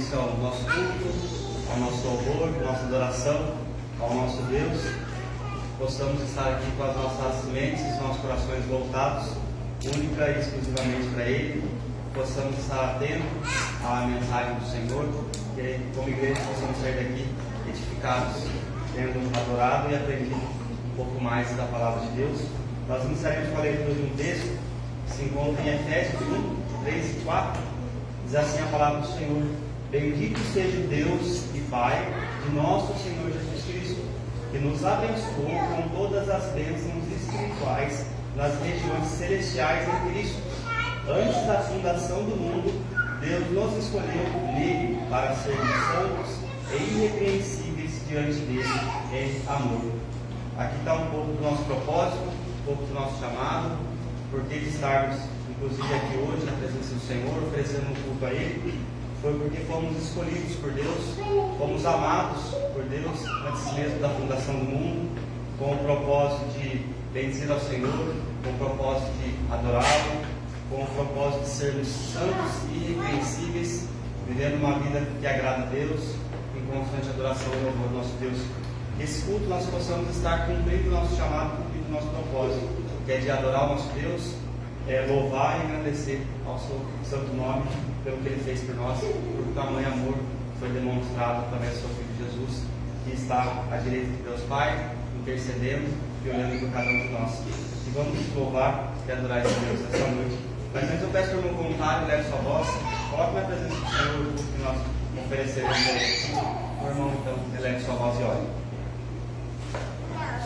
início ao nosso culto, ao nosso louvor, à nossa adoração, ao nosso Deus, possamos estar aqui com as nossas mentes, os nossos corações voltados, única e exclusivamente para Ele, possamos estar atentos à mensagem do Senhor, que como igreja possamos sair daqui edificados, tendo adorado e aprendido um pouco mais da palavra de Deus. Nós iniciaremos com a leitura de um texto que se encontra em Efésios 1, 3 e 4. Diz assim a palavra do Senhor: Bendito seja o Deus e Pai de nosso Senhor Jesus Cristo, que nos abençoou com todas as bênçãos espirituais nas regiões celestiais em Cristo. Antes da fundação do mundo, Deus nos escolheu nele para sermos santos e irrepreensíveis diante dele em amor. Aqui está um pouco do nosso propósito, um pouco do nosso chamado, por que de estarmos inclusive aqui hoje na presença do Senhor, oferecendo um culto a Ele. Foi porque fomos escolhidos por Deus, fomos amados por Deus antes mesmo da fundação do mundo, com o propósito de bendizer ao Senhor, com o propósito de adorá-lo, com o propósito de sermos santos e irrepreensíveis, vivendo uma vida que agrada a Deus, em constante adoração e louvor ao nosso Deus. Nesse culto nós possamos estar cumprindo o nosso chamado, cumprindo o nosso propósito, que é de adorar o nosso Deus, louvar e agradecer ao seu santo nome pelo que Ele fez por nós, por tamanho amor foi demonstrado através do seu Filho Jesus, que está à direita de Deus Pai, intercedendo e olhando por cada um de nós. E vamos nos louvar e adorar esse Deus nessa noite. Mas antes eu peço para o meu voluntário, leve sua voz, coloque na presença do Senhor o que nós ofereceremos a Ele. Meu irmão, então, eleve sua voz e ore.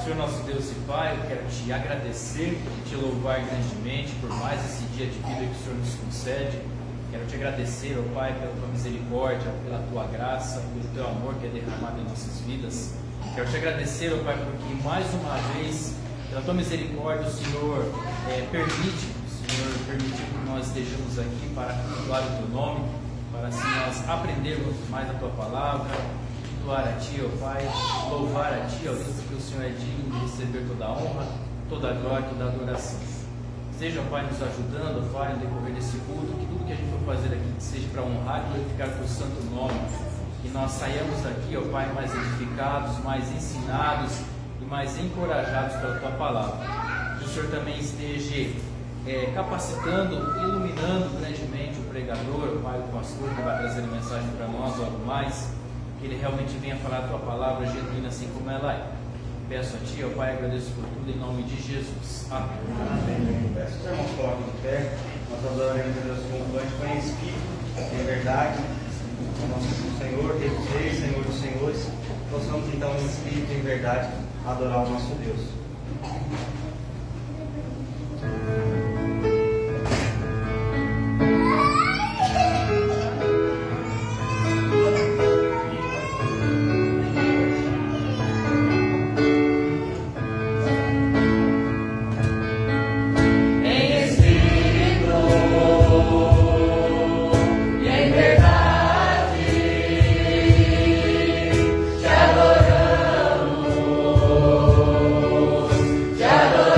Senhor nosso Deus e Pai, eu quero te agradecer e te louvar grandemente por mais esse dia de vida que o Senhor nos concede. Quero te agradecer, ó Pai, pela tua misericórdia, pela tua graça, pelo teu amor que é derramado em nossas vidas. Quero te agradecer, ó Pai, porque mais uma vez, pela tua misericórdia, o Senhor permitiu que nós estejamos aqui para cultuar o teu nome, para assim nós aprendermos mais a tua palavra, cultuar a Ti, ó Pai, louvar a Ti, ó Deus, porque o Senhor é digno de receber toda a honra, toda a glória, toda a adoração. Seja, ó Pai, nos ajudando, ó Pai, no decorrer desse culto, que tudo que a gente for fazer aqui seja para honrar e glorificar o Teu santo nome, que nós saiamos daqui, ó Pai, mais edificados, mais ensinados e mais encorajados pela Tua palavra. Que o Senhor também esteja capacitando, iluminando grandemente o pregador, ó Pai, o pastor que vai trazer a mensagem para nós logo mais, que ele realmente venha falar a Tua palavra genuína assim como ela é. Peço a Ti, ó Pai, agradeço por tudo em nome de Jesus. Amém. Amém. Peço que os irmãos coloquem de pé, nós adoraremos a Deus com um cântico em espírito, em verdade, o nosso Senhor, Rei dos Reis, Senhor dos Senhores. Possamos então em espírito e em verdade adorar o nosso Deus. Te adoramos.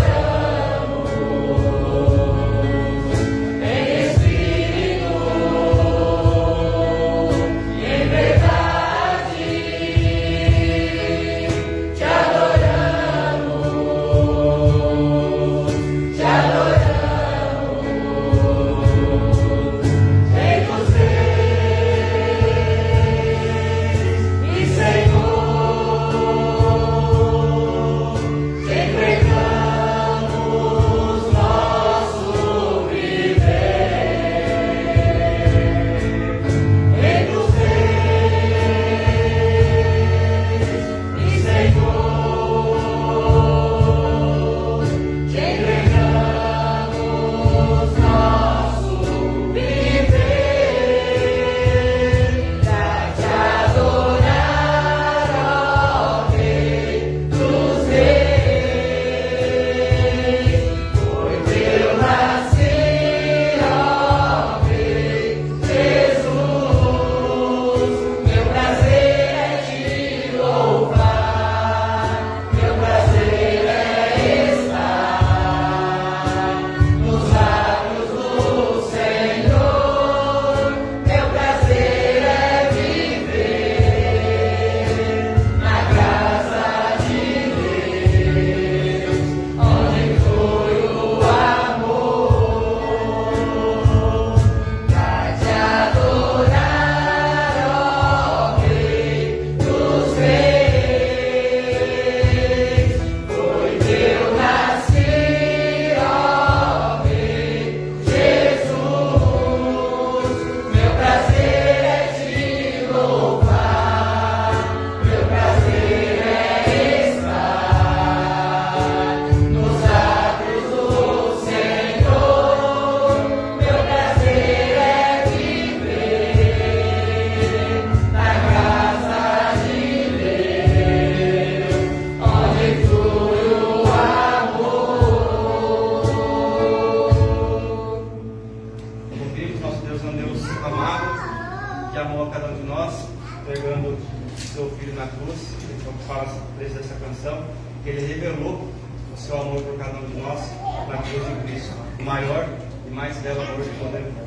é um Deus amável, que amou a cada um de nós, entregando seu Filho na cruz. Então, fala a preço dessa canção, que Ele revelou o seu amor por cada um de nós na cruz de Cristo. O maior e mais belo amor que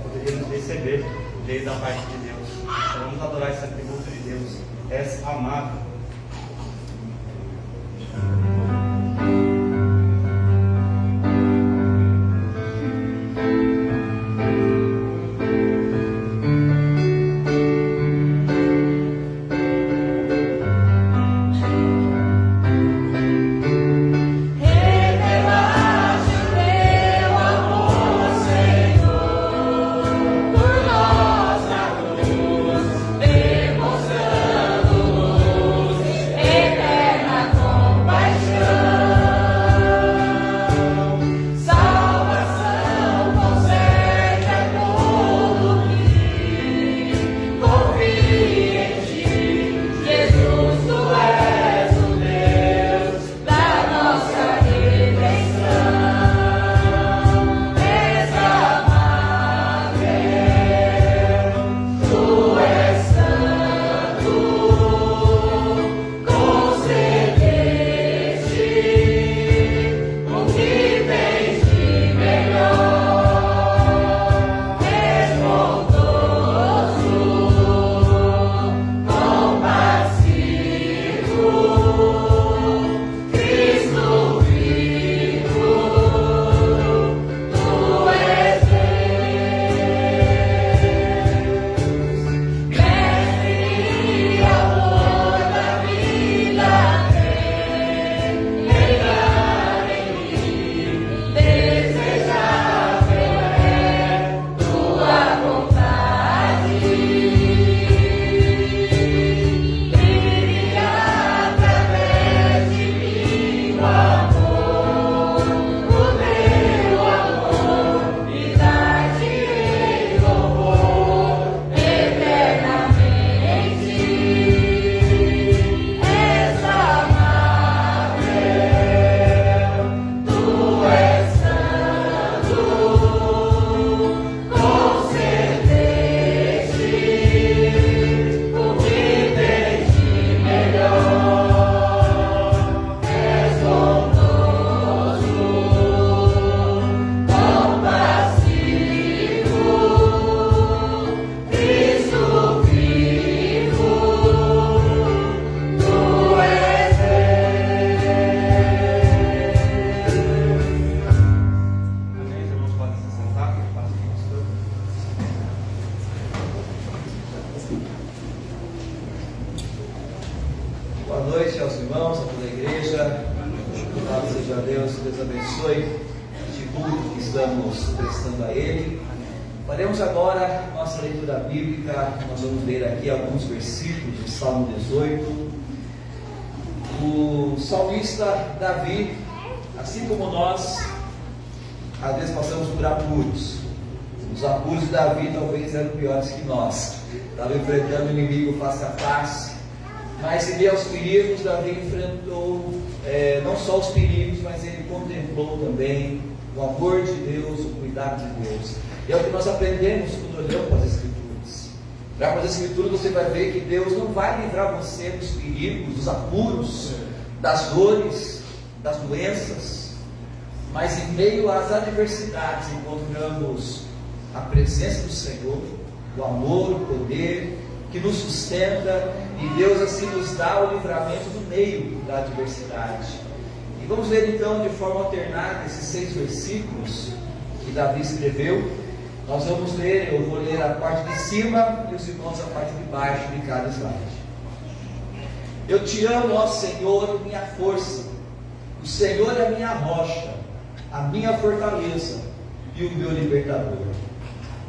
poderíamos receber veio da parte de Deus. Então, vamos adorar esse atributo de Deus. És amável. Boa noite aos irmãos, a toda a igreja. Louvado seja Deus, que Deus abençoe de tudo que estamos prestando a Ele. Faremos agora nossa leitura bíblica. Nós vamos ler aqui alguns versículos do Salmo 18. O salmista Davi, assim como nós, às vezes passamos por apuros. Os apuros de Davi talvez eram piores que nós. Estava enfrentando o inimigo face a face. Mas em meio aos perigos, Davi enfrentou não só os perigos, mas ele contemplou também o amor de Deus, o cuidado de Deus. E é o que nós aprendemos quando olhamos para as Escrituras. Para as Escrituras você vai ver que Deus não vai livrar você dos perigos, dos apuros, das dores, das doenças. Mas em meio às adversidades encontramos a presença do Senhor, o amor, o poder que nos sustenta, e Deus assim nos dá o livramento no meio da adversidade. E vamos ler então de forma alternada esses 6 versículos que Davi escreveu. Nós vamos ler, eu vou ler a parte de cima e os irmãos a parte de baixo de cada slide. Eu te amo, ó Senhor, minha força. O Senhor é a minha rocha, a minha fortaleza e o meu libertador.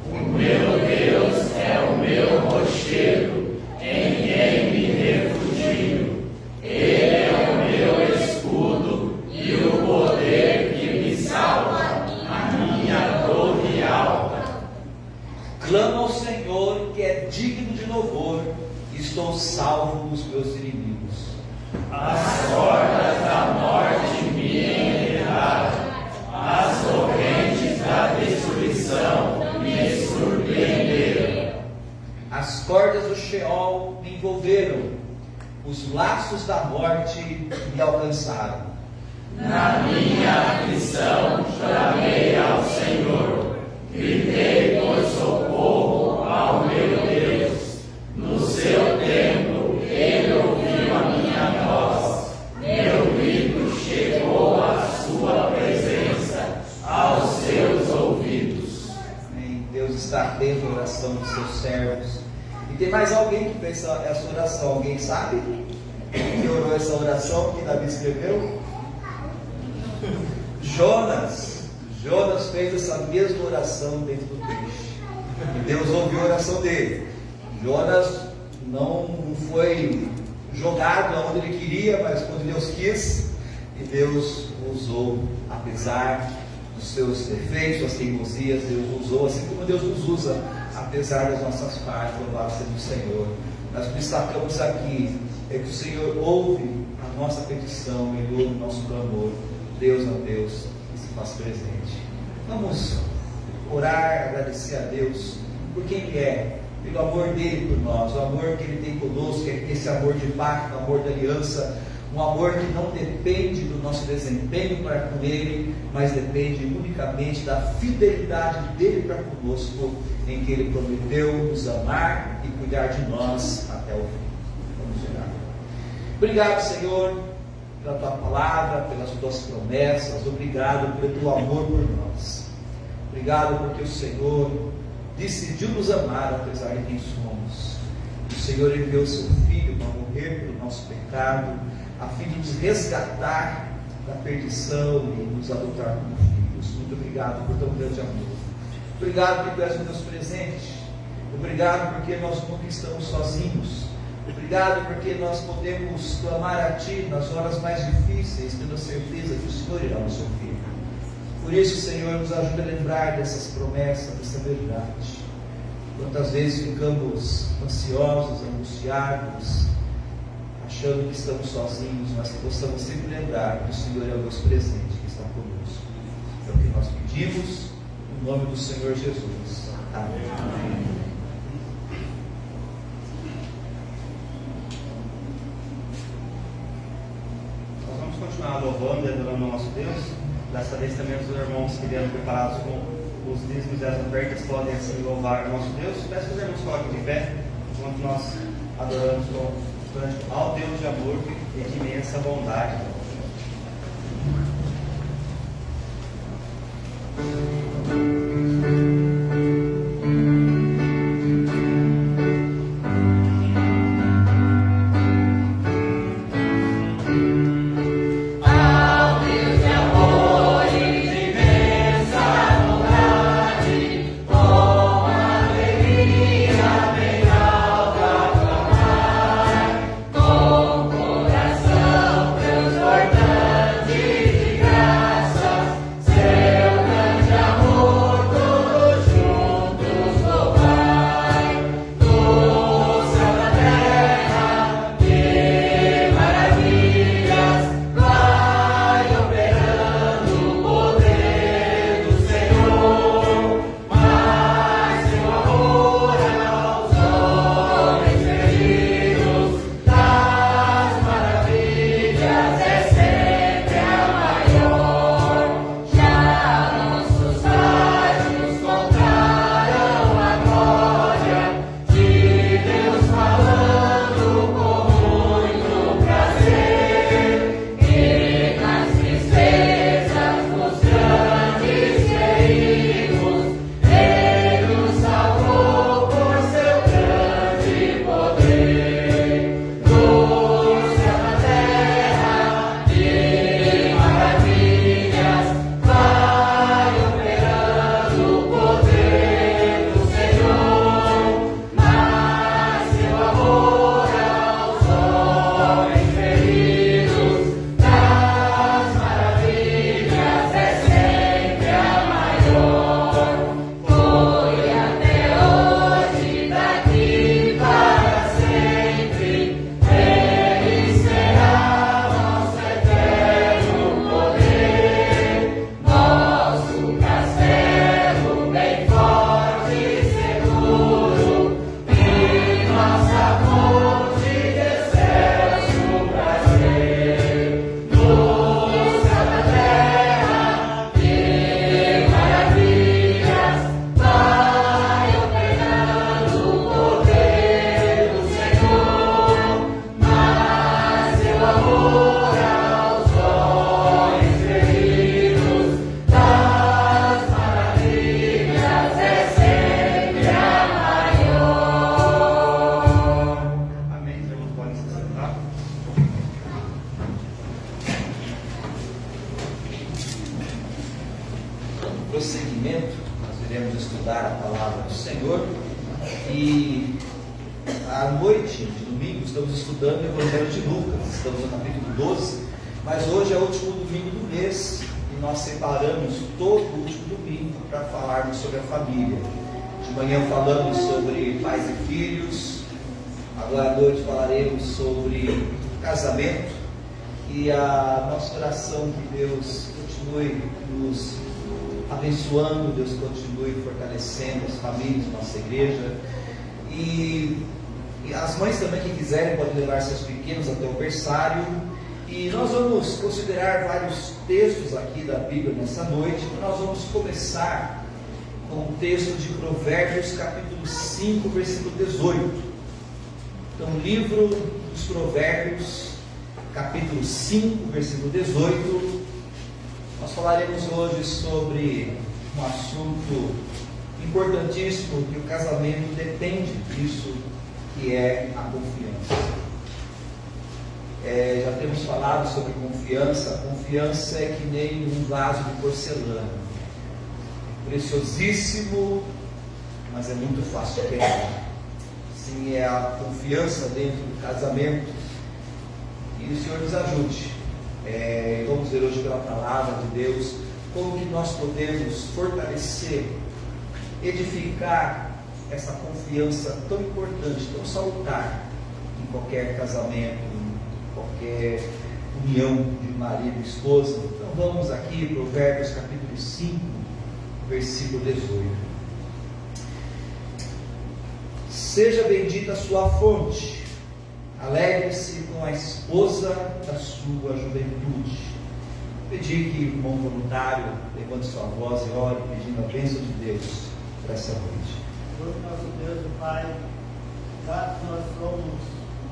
O meu Deus é o meu rochedo, em quem me refugio. Ele é o meu escudo e o poder que me salva, a minha torre alta. Clamo ao Senhor, que é digno de louvor, e estou salvo dos meus inimigos. As cordas da morte me enredaram, as correntes da destruição me surpreenderam. As cordas do Sheol me envolveram, os laços da morte me alcançaram. Na minha aflição clamei ao Senhor, gritei por socorro ao meu Deus. No seu templo ele ouviu a minha voz, meu grito chegou à sua presença, aos seus ouvidos. Amém. Deus está atento à oração dos seus servos. E tem mais alguém que fez essa oração? Alguém sabe? Que orou essa oração que Davi escreveu? Jonas fez essa mesma oração dentro do peixe. E Deus ouviu a oração dele. Jonas não foi jogado aonde ele queria, mas quando Deus quis, e Deus o usou, apesar dos seus defeitos, suas teimosias, Deus o usou, assim como Deus nos usa, apesar das nossas falhas. Louvado seja o Senhor. Nós destacamos aqui é que o Senhor ouve a nossa petição, Ele ouve o nosso clamor. Deus é Deus que se faz presente. Vamos orar, agradecer a Deus por quem Ele é, pelo amor dele por nós, o amor que Ele tem conosco, esse amor de pacto, o amor da aliança, um amor que não depende do nosso desempenho para com Ele, mas depende unicamente da fidelidade dele para conosco, em que Ele prometeu nos amar e cuidar de nós até o fim. Vamos orar. Obrigado, Senhor, pela Tua palavra, pelas Tuas promessas. Obrigado pelo Teu amor por nós. Obrigado porque o Senhor decidiu nos amar apesar de quem somos. O Senhor enviou Seu Filho para morrer pelo nosso pecado, a fim de nos resgatar da perdição e nos adotar como filhos. Muito obrigado por tão grande amor. Obrigado porque Tu és o Deus presente. Obrigado porque nós nunca estamos sozinhos. Obrigado porque nós podemos clamar a Ti nas horas mais difíceis, tendo a certeza que o Senhor irá nos ouvir. Por isso, Senhor, nos ajuda a lembrar dessas promessas, dessa verdade. Quantas vezes ficamos ansiosos, angustiados, achando que estamos sozinhos, mas que possamos sempre lembrar que o Senhor é o Deus presente que está conosco. É o que nós pedimos, no nome do Senhor Jesus. Amém. Amém. Continuar louvando e adorando o nosso Deus. Dessa vez também os irmãos que vieram preparados com os dízimos e as ofertas podem assim louvar o nosso Deus. Peço que os irmãos coloquem de pé enquanto nós adoramos ao Deus de amor e de imensa bondade. Transbordante de graça, seu grande amor E à noite de domingo estamos estudando o Evangelho de Lucas, estamos no capítulo 12, mas hoje é o último domingo do mês e nós separamos todo o último domingo para falarmos sobre a família. De manhã falamos sobre pais e filhos, agora à noite falaremos sobre casamento, e a nossa oração que Deus continue nos abençoando, Deus continue fortalecendo as famílias da nossa igreja, e as mães também que quiserem podem levar seus pequenos até o berçário. E nós vamos considerar vários textos aqui da Bíblia nessa noite. Nós vamos começar com o texto de Provérbios capítulo 5, versículo 18. Então, livro dos Provérbios capítulo 5, versículo 18. Nós falaremos hoje sobre um assunto importantíssimo, que o casamento depende disso, que é a confiança. Já temos falado sobre confiança. A confiança é que nem um vaso de porcelana, preciosíssimo, mas é muito fácil de quebrar. Sim, é a confiança dentro do casamento, e o Senhor nos ajude. Vamos ver hoje pela palavra de Deus como que nós podemos fortalecer, edificar essa confiança tão importante, tão salutar em qualquer casamento, em qualquer união de marido e esposa. Então vamos aqui, Provérbios capítulo 5, versículo 18. Seja bendita a sua fonte, alegre-se com a esposa da sua juventude. Pedir que o irmão voluntário levante sua voz e ore, pedindo a bênção de Deus para essa noite. Senhor nosso Deus e Pai, graças nós somos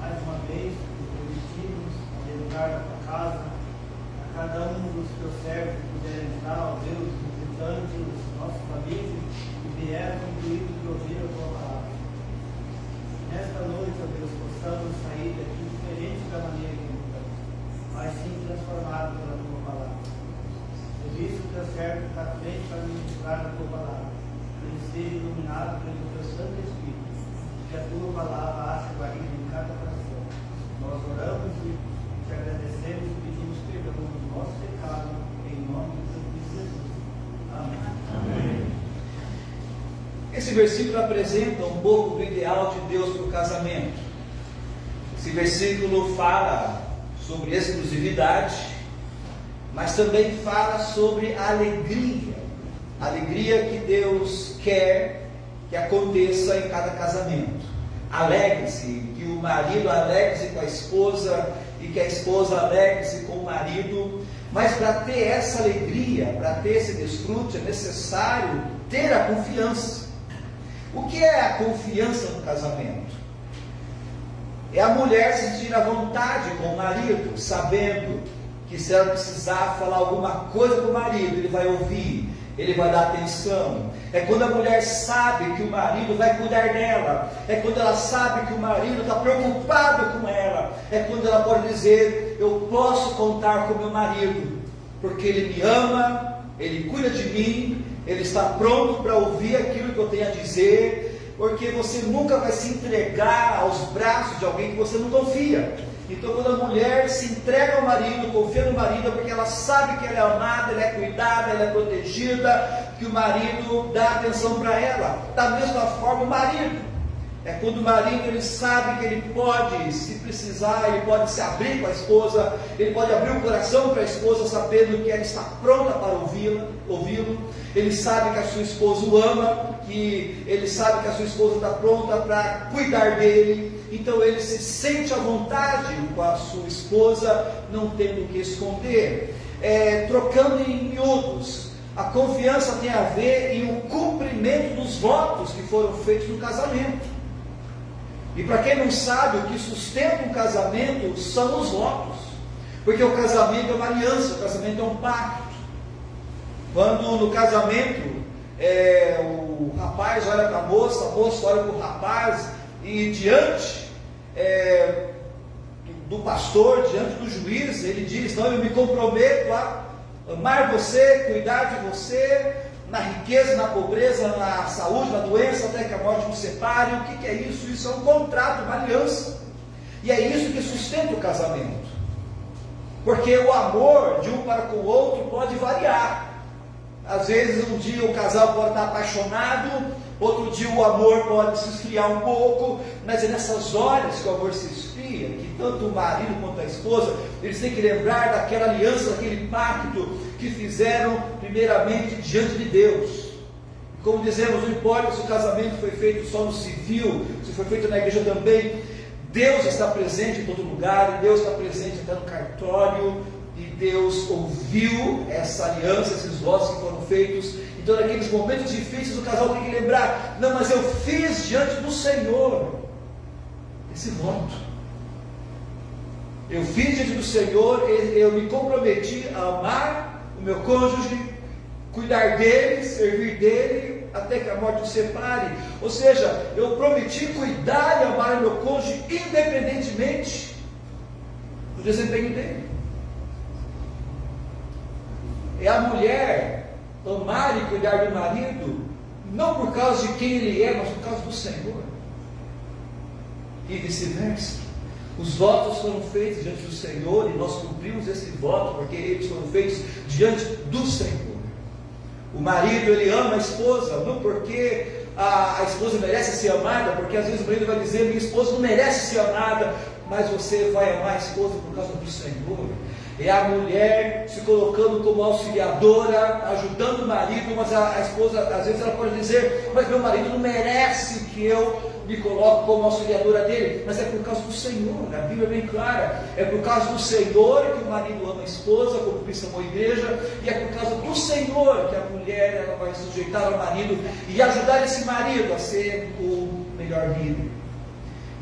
mais uma vez permitidos a lugar da tua casa, a cada um dos teus servos que puderem estar, ó Deus, visitantes, nossos amigos que vieram incluídos de ouvir a tua palavra. Nesta noite, ó Deus, possamos sair daqui diferente da maneira que estamos, mas sim transformados pela tua palavra. Por isso, o teu servo está à frente para ministrar a tua palavra. Ele seja iluminado pelo teu Santo Espírito, que a tua palavra ache guarida em cada coração. Nós oramos e te agradecemos e pedimos perdão do nosso pecado, em nome de Jesus. Amém. Amém. Esse versículo apresenta um pouco do ideal de Deus para o casamento. Esse versículo fala sobre exclusividade, mas também fala sobre alegria. Alegria que Deus quer que aconteça em cada casamento. Alegre-se, que o marido alegre-se com a esposa e que a esposa alegre-se com o marido. Mas para ter essa alegria, para ter esse desfrute, é necessário ter a confiança. O que é a confiança no casamento? É a mulher se sentir à vontade com o marido, sabendo que se ela precisar falar alguma coisa para o marido, ele vai ouvir, ele vai dar atenção. É quando a mulher sabe que o marido vai cuidar dela. É quando ela sabe que o marido está preocupado com ela. É quando ela pode dizer: eu posso contar com meu marido, porque ele me ama, ele cuida de mim, ele está pronto para ouvir aquilo que eu tenho a dizer. Porque você nunca vai se entregar aos braços de alguém que você não confia. Então, quando a mulher se entrega ao marido, confia no marido, é porque ela sabe que ela é amada, ela é cuidada, ela é protegida, que o marido dá atenção para ela. Da mesma forma, o marido. É quando o marido ele sabe que ele pode, se precisar, ele pode se abrir com a esposa, ele pode abrir o coração para a esposa, sabendo que ela está pronta para ouvi-lo. Ele sabe que a sua esposa o ama, que ele sabe que a sua esposa está pronta para cuidar dele. Então ele se sente à vontade com a sua esposa, não tendo o que esconder. Trocando em miúdos, a confiança tem a ver em o cumprimento dos votos que foram feitos no casamento. E para quem não sabe, o que sustenta um casamento são os votos. Porque o casamento é uma aliança, o casamento é um pacto. Quando no casamento o rapaz olha para a moça olha para o rapaz, e diante do pastor, diante do juiz, ele diz: não, eu me comprometo a amar você, cuidar de você, na riqueza, na pobreza, na saúde, na doença, até que a morte nos separe. O que é isso? Isso é um contrato, uma aliança. E é isso que sustenta o casamento. Porque o amor de um para com o outro pode variar. Às vezes um dia o casal pode estar apaixonado, outro dia o amor pode se esfriar um pouco, mas é nessas horas que o amor se esfria, que tanto o marido quanto a esposa, eles têm que lembrar daquela aliança, daquele pacto que fizeram primeiramente diante de Deus. Como dizemos, não importa se o casamento foi feito só no civil, se foi feito na igreja também, Deus está presente em todo lugar, e Deus está presente até no cartório, e Deus ouviu essa aliança, esses votos que foram feitos. Então naqueles momentos difíceis o casal tem que lembrar: não, mas eu fiz diante do Senhor esse voto, eu fiz diante do Senhor, eu me comprometi a amar o meu cônjuge, cuidar dele, servir dele, até que a morte nos separe. Ou seja, eu prometi cuidar e amar o meu cônjuge independentemente do desempenho dele. É a mulher amar e cuidar do marido, não por causa de quem ele é, mas por causa do Senhor. E vice-versa. Os votos foram feitos diante do Senhor, e nós cumprimos esse voto, porque eles foram feitos diante do Senhor. O marido, ele ama a esposa, não porque a esposa merece ser amada, porque às vezes o marido vai dizer: minha esposa não merece ser amada, mas você vai amar a esposa por causa do Senhor. É a mulher se colocando como auxiliadora, ajudando o marido, mas a esposa, às vezes ela pode dizer: mas meu marido não merece que eu me coloque como auxiliadora dele. Mas é por causa do Senhor, a Bíblia é bem clara, é por causa do Senhor que o marido ama a esposa, como Cristo amou a igreja, e é por causa do Senhor que a mulher, ela vai sujeitar ao marido e ajudar esse marido a ser o melhor líder.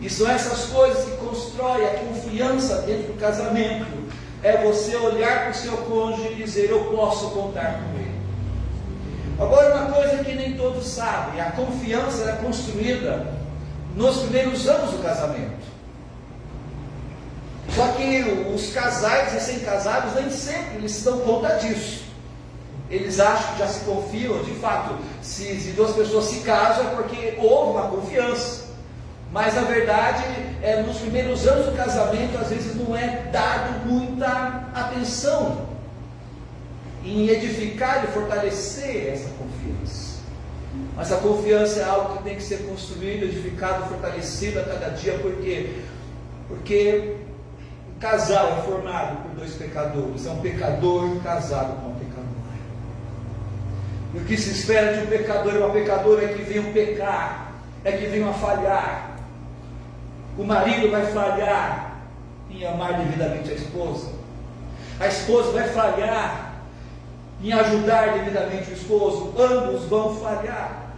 E são essas coisas que constroem a confiança dentro do casamento. É você olhar para o seu cônjuge e dizer: eu posso contar com ele. Agora, uma coisa que nem todos sabem: a confiança é construída nos primeiros anos do casamento. Só que os casais recém-casados nem sempre eles se dão conta disso. Eles acham que já se confiam. De fato, se duas pessoas se casam é porque houve uma confiança. Mas na verdade, nos primeiros anos do casamento, às vezes não é dado muita atenção em edificar e fortalecer essa confiança. Mas a confiança é algo que tem que ser construído, edificado, fortalecido a cada dia. Por quê? Porque o casal é formado por dois pecadores. É um pecador casado com uma pecadora. E o que se espera de um pecador e uma pecadora é que venham pecar, é que venham a falhar. O marido vai falhar em amar devidamente a esposa vai falhar em ajudar devidamente o esposo, ambos vão falhar.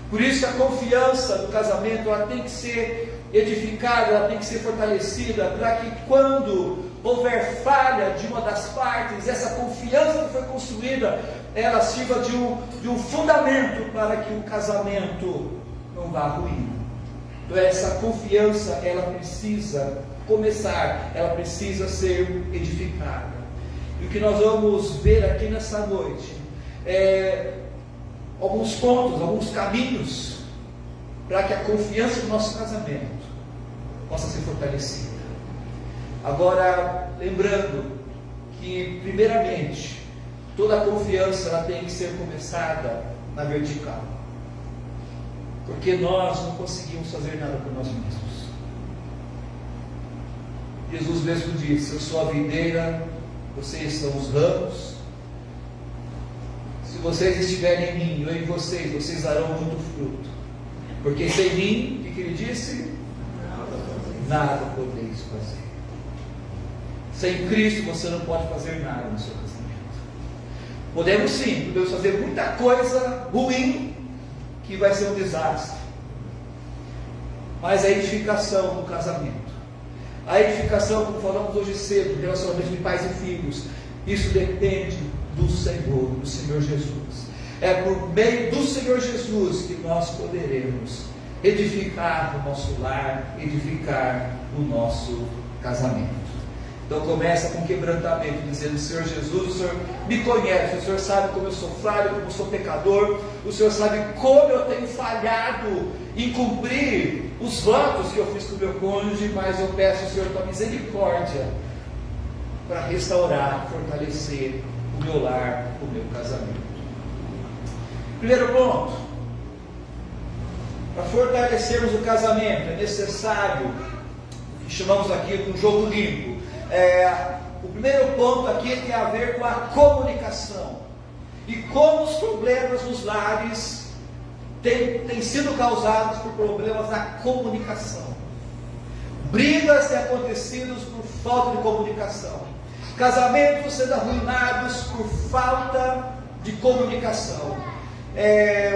Por isso a confiança do casamento, ela tem que ser edificada, ela tem que ser fortalecida, para que quando houver falha de uma das partes, essa confiança que foi construída, ela sirva de um fundamento para que o casamento não vá ruir. Então essa confiança, ela precisa começar, ela precisa ser edificada. E o que nós vamos ver aqui nessa noite é alguns pontos, alguns caminhos para que a confiança do nosso casamento possa ser fortalecida. Agora, lembrando que primeiramente toda a confiança ela tem que ser começada na vertical. Porque nós não conseguimos fazer nada por nós mesmos. Jesus mesmo disse: eu sou a videira, vocês são os ramos. Se vocês estiverem em mim, eu em vocês, vocês darão muito fruto. Porque sem mim, o que ele disse? Nada podeis fazer. Sem Cristo você não pode fazer nada no seu casamento. Podemos sim, podemos fazer muita coisa ruim que vai ser um desastre. Mas a edificação do casamento, a edificação, como falamos hoje cedo, do relacionamento de pais e filhos, isso depende do Senhor Jesus. É por meio do Senhor Jesus que nós poderemos edificar o nosso lar, edificar o nosso casamento. Então começa com quebrantamento, dizendo: Senhor Jesus, o Senhor me conhece, o Senhor sabe como eu sou falho, como eu sou pecador, o Senhor sabe como eu tenho falhado em cumprir os votos que eu fiz com o meu cônjuge, mas eu peço ao Senhor tua misericórdia para restaurar, fortalecer o meu lar, o meu casamento. Primeiro ponto: para fortalecermos o casamento é necessário o que chamamos aqui de um jogo limpo. O primeiro ponto aqui tem a ver com a comunicação e como os problemas nos lares têm sido causados por problemas na comunicação. Brigas têm acontecido por falta de comunicação, casamentos sendo arruinados por falta de comunicação.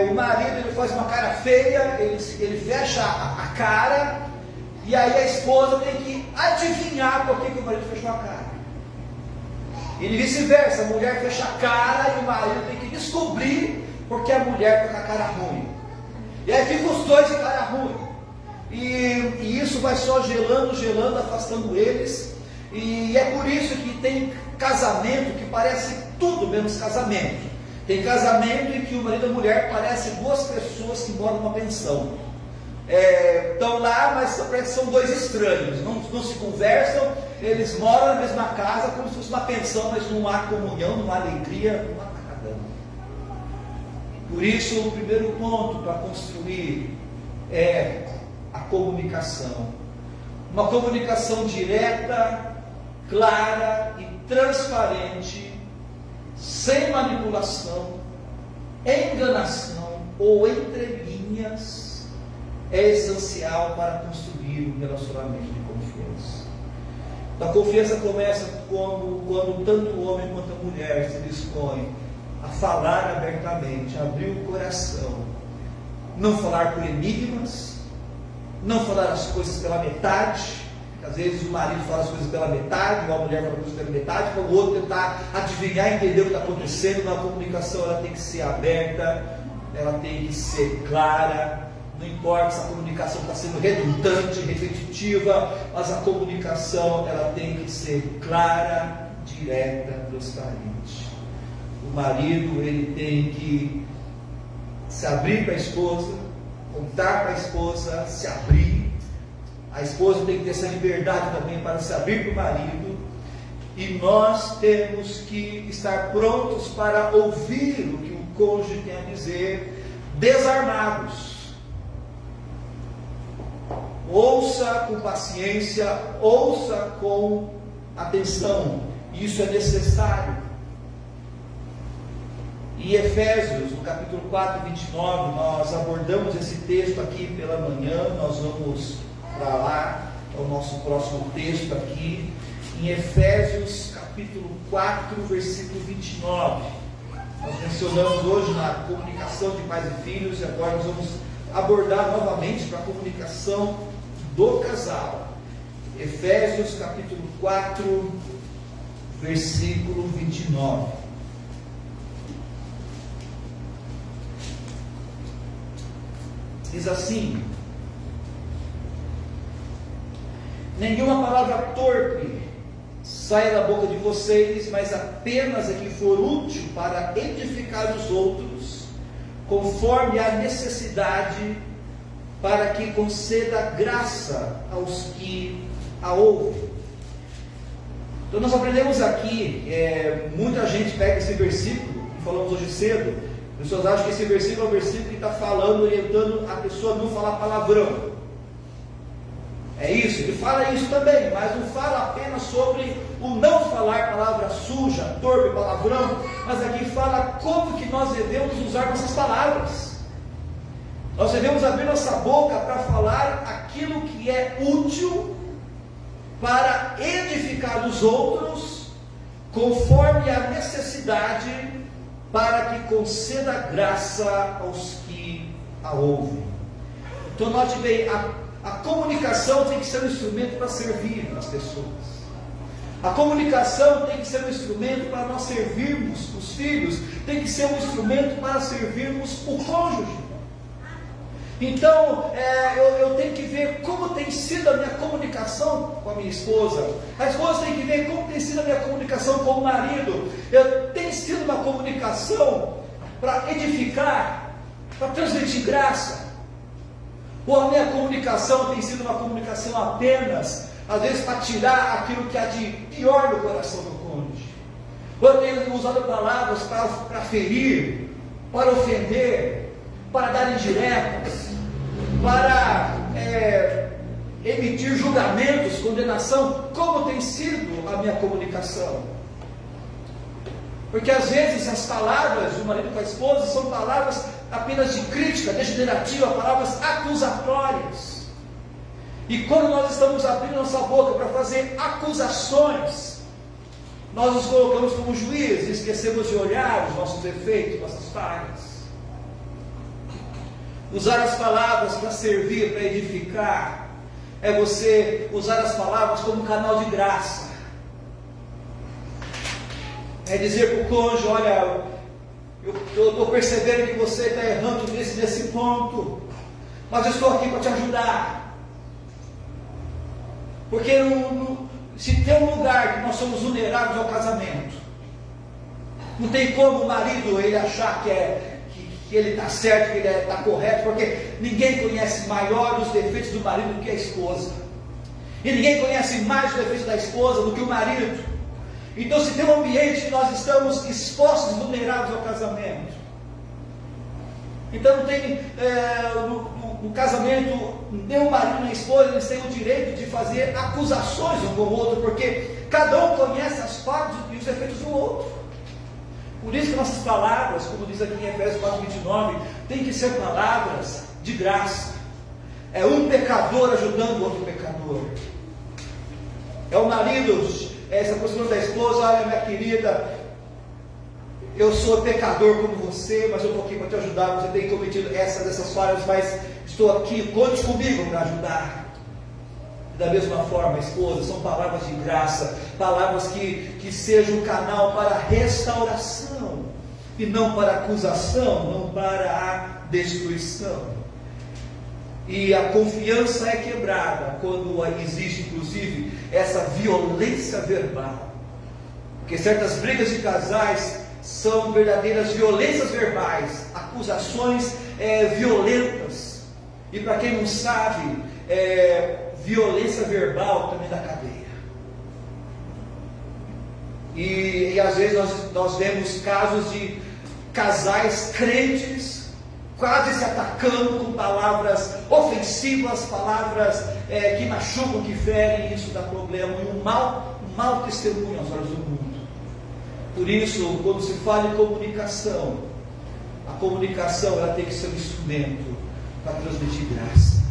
O marido ele faz uma cara feia, ele fecha a cara, e aí a esposa tem que adivinhar por que o marido fechou a cara. E vice-versa, a mulher fecha a cara e o marido tem que descobrir porque a mulher está com a cara ruim. E aí ficam os dois de cara ruim. E isso vai só gelando, afastando eles. E é por isso que tem casamento que parece tudo menos casamento. Tem casamento em que o marido e a mulher parecem duas pessoas que moram numa pensão. Estão lá, mas parece que são dois estranhos, não se conversam, eles moram na mesma casa como se fosse uma pensão, mas não há comunhão, não há alegria, não há nada. Por isso, o primeiro ponto para construir é a comunicação. Uma comunicação direta, clara e transparente, sem manipulação, enganação ou entrelinhas, é essencial para construir um relacionamento de confiança. A confiança começa quando tanto o homem quanto a mulher se dispõem a falar abertamente, a abrir o coração, não falar por enigmas, não falar as coisas pela metade. Às vezes o marido fala as coisas pela metade, ou a mulher fala as coisas pela metade, para o outro tentar adivinhar, entender o que está acontecendo. Na comunicação ela tem que ser aberta, ela tem que ser clara. Não importa se a comunicação está sendo redundante, repetitiva, mas a comunicação ela tem que ser clara, direta, transparente. O marido ele tem que se abrir para a esposa, contar para a esposa, se abrir. A esposa tem que ter essa liberdade também para se abrir para o marido. E nós temos que estar prontos para ouvir o que o cônjuge tem a dizer, desarmados. Ouça com paciência, ouça com atenção. Isso é necessário. Em Efésios, no capítulo 4, 29, nós abordamos esse texto aqui pela manhã. Nós vamos para lá, é o nosso próximo texto aqui. Em Efésios, capítulo 4, versículo 29. Nós mencionamos hoje na comunicação de pais e filhos, e agora nós vamos abordar novamente para a comunicação do casal. Efésios capítulo 4, versículo 29. Diz assim: nenhuma palavra torpe saia da boca de vocês, mas apenas a que for útil para edificar os outros, conforme a necessidade, para que conceda graça aos que a ouvem. Então nós aprendemos aqui, muita gente pega esse versículo, que falamos hoje cedo, pessoas acham que esse versículo é o versículo que está falando, orientando a pessoa a não falar palavrão. É isso, ele fala isso também, mas não fala apenas sobre o não falar palavra suja, torpe, palavrão, mas aqui fala como que nós devemos usar nossas palavras. Nós devemos abrir nossa boca para falar aquilo que é útil para edificar os outros, conforme a necessidade, para que conceda graça aos que a ouvem. Então note bem, a comunicação tem que ser um instrumento para servir as pessoas. A comunicação tem que ser um instrumento para nós servirmos os filhos, tem que ser um instrumento para servirmos o cônjuge. Então, eu tenho que ver como tem sido a minha comunicação com a minha esposa. A esposa tem que ver como tem sido a minha comunicação com o marido. Tem sido uma comunicação para edificar, para transmitir graça. Ou a minha comunicação tem sido uma comunicação apenas, às vezes, para tirar aquilo que há de pior no coração do cônjuge. Ou eu tenho usado palavras para ferir, para ofender, para dar indiretas, para emitir julgamentos, condenação. Como tem sido a minha comunicação? Porque às vezes as palavras do marido com a esposa são palavras apenas de crítica, degenerativa, palavras acusatórias. E quando nós estamos abrindo nossa boca para fazer acusações, nós nos colocamos como juízes e esquecemos de olhar os nossos defeitos, nossas falhas. Usar as palavras para servir, para edificar, é você usar as palavras como canal de graça. É dizer para o cônjuge: olha, eu estou percebendo que você está errando nesse ponto, mas eu estou aqui para te ajudar. Porque se tem um lugar que nós somos vulneráveis ao casamento, não tem como o marido ele achar que ele está certo, que ele está correto, porque ninguém conhece maior os defeitos do marido do que a esposa, e ninguém conhece mais os defeitos da esposa do que o marido. Então, se tem um ambiente que nós estamos expostos, vulneráveis ao casamento, então não tem no casamento, nem o marido nem a esposa, eles têm o direito de fazer acusações um com o outro, porque cada um conhece as falhas e os defeitos do outro. Por isso que nossas palavras, como diz aqui em Efésios 4:29, tem que ser palavras de graça. É um pecador ajudando o outro pecador. É o marido se aproximando da esposa: olha, minha querida, eu sou pecador como você, mas eu estou aqui para te ajudar. Você tem cometido dessas falhas, mas estou aqui, conte comigo para ajudar. Da mesma forma, esposa, são palavras de graça, palavras que sejam um canal para a restauração, e não para a acusação, não para a destruição. E a confiança é quebrada quando existe, inclusive, essa violência verbal. Porque certas brigas de casais são verdadeiras violências verbais, acusações violentas. E para quem não sabe, violência verbal também dá cadeia. E às vezes nós vemos casos de casais crentes quase se atacando com palavras ofensivas, palavras que machucam, que ferem. Isso dá problema e um mau testemunho aos olhos do mundo. Por isso, quando se fala em comunicação, a comunicação ela tem que ser um instrumento para transmitir graça.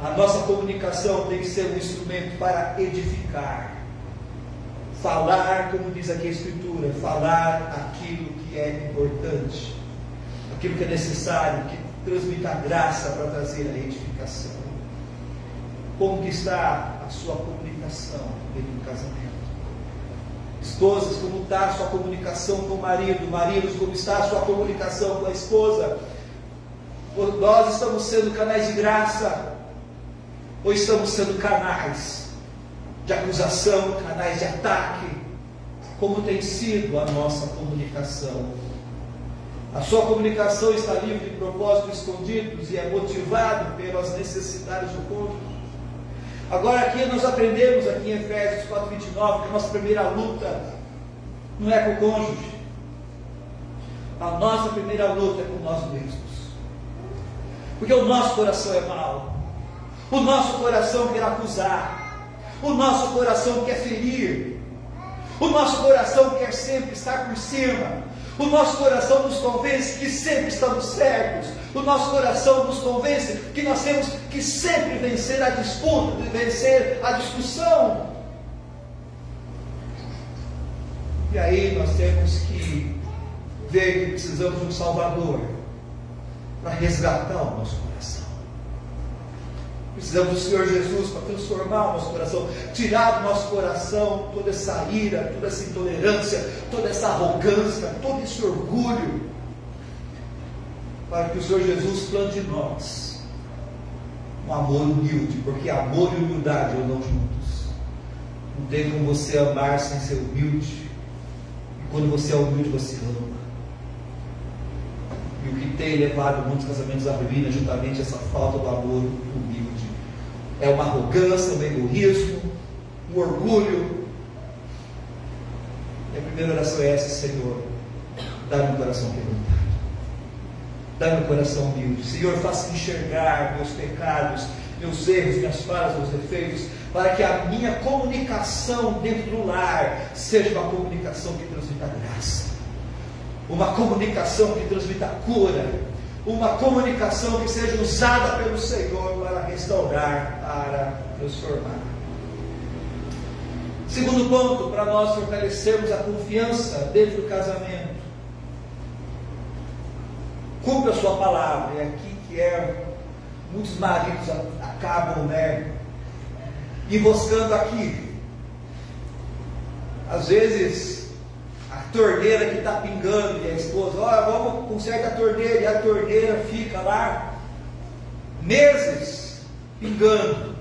A nossa comunicação tem que ser um instrumento para edificar. Falar, como diz aqui a Escritura, falar aquilo que é importante, aquilo que é necessário, que transmita a graça para trazer a edificação. Como que está a sua comunicação dentro do casamento? Esposas, como está a sua comunicação com o marido? Maridos, como está a sua comunicação com a esposa? Nós estamos sendo canais de graça, ou estamos sendo canais de acusação, canais de ataque? Como tem sido a nossa comunicação? A sua comunicação está livre de propósitos escondidos e é motivado pelas necessidades do cônjuge? Agora aqui nós aprendemos aqui em Efésios 4:29 que a nossa primeira luta não é com o cônjuge. A nossa primeira luta é com nós mesmos. Porque o nosso coração é mau. O nosso coração quer acusar. O nosso coração quer ferir. O nosso coração quer sempre estar por cima. O nosso coração nos convence que sempre estamos certos. O nosso coração nos convence que nós temos que sempre vencer a disputa, vencer a discussão. E aí nós temos que ver que precisamos de um Salvador para resgatar o nosso coração. Precisamos do Senhor Jesus para transformar o nosso coração, tirar do nosso coração toda essa ira, toda essa intolerância, toda essa arrogância, todo esse orgulho. para que o Senhor Jesus plante em nós um amor humilde, porque amor e humildade andam juntos. Não tem como você amar sem ser humilde, e quando você é humilde, você ama. E o que tem levado muitos casamentos à ruína é justamente essa falta do amor humilde. É uma arrogância, um egoísmo, um orgulho. E a primeira oração é essa: Senhor, dá-me um coração quebrantado, dá-me um coração humilde. Senhor, faça-me enxergar meus pecados, meus erros, minhas falhas, meus defeitos, para que a minha comunicação dentro do lar seja uma comunicação que transmita graça, uma comunicação que transmita cura, uma comunicação que seja usada pelo Senhor para restaurar, para transformar. Segundo ponto, para nós fortalecermos a confiança dentro do casamento: cumpra a sua palavra. É aqui que muitos maridos acabam, emboscando aqui. Às vezes a torneira que está pingando, e a esposa, vamos consertar a torneira, e a torneira fica lá meses pingando,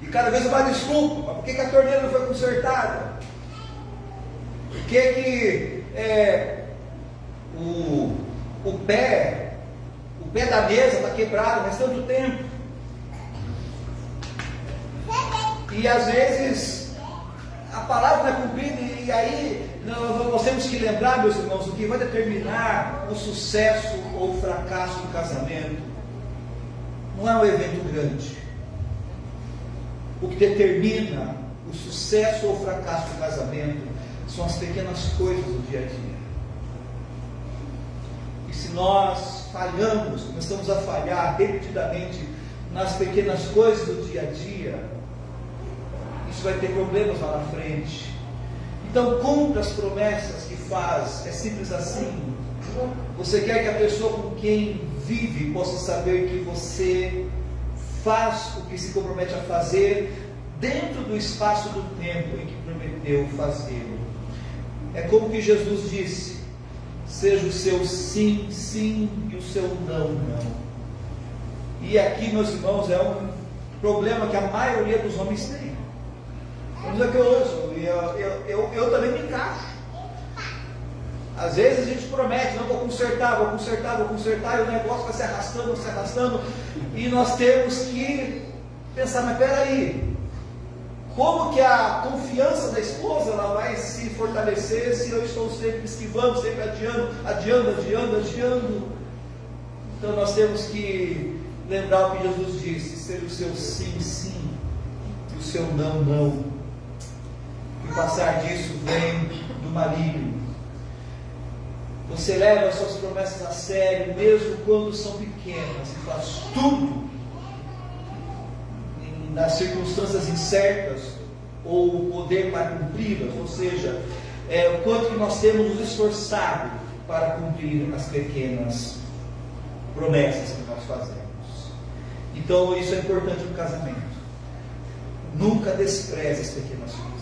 e cada vez uma desculpa: mas por que a torneira não foi consertada? Por que o pé da mesa está quebrado faz tanto tempo? E às vezes a palavra não é cumprida, e aí nós temos que lembrar, meus irmãos, o que vai determinar o sucesso ou o fracasso do casamento não é um evento grande. O que determina o sucesso ou o fracasso do casamento são as pequenas coisas do dia a dia. E se nós falhamos, começamos a falhar repetidamente nas pequenas coisas do dia a dia, isso vai ter problemas lá na frente. Então cumpra as promessas que faz. É simples assim. Você quer que a pessoa com quem vive possa saber que você faz o que se compromete a fazer dentro do espaço do tempo em que prometeu fazê-lo. É como que Jesus disse: seja o seu sim, sim, e o seu não, não. E aqui, meus irmãos, é um problema que a maioria dos homens tem. Vamos dizer que eu ouço, eu também me encaixo. Às vezes a gente promete: não, vou consertar, e o negócio vai se arrastando, e nós temos que pensar: mas peraí, como que a confiança da esposa ela vai se fortalecer se eu estou sempre esquivando, sempre adiando? Então nós temos que lembrar o que Jesus disse: seja o seu sim, sim, e o seu não, não. E o passar disso vem do maligno. Você leva as suas promessas a sério, mesmo quando são pequenas, e faz tudo nas circunstâncias incertas, ou o poder para cumpri-las. Ou seja, o quanto que nós temos nos esforçado para cumprir as pequenas promessas que nós fazemos. Então isso é importante no casamento. Nunca despreze as pequenas coisas.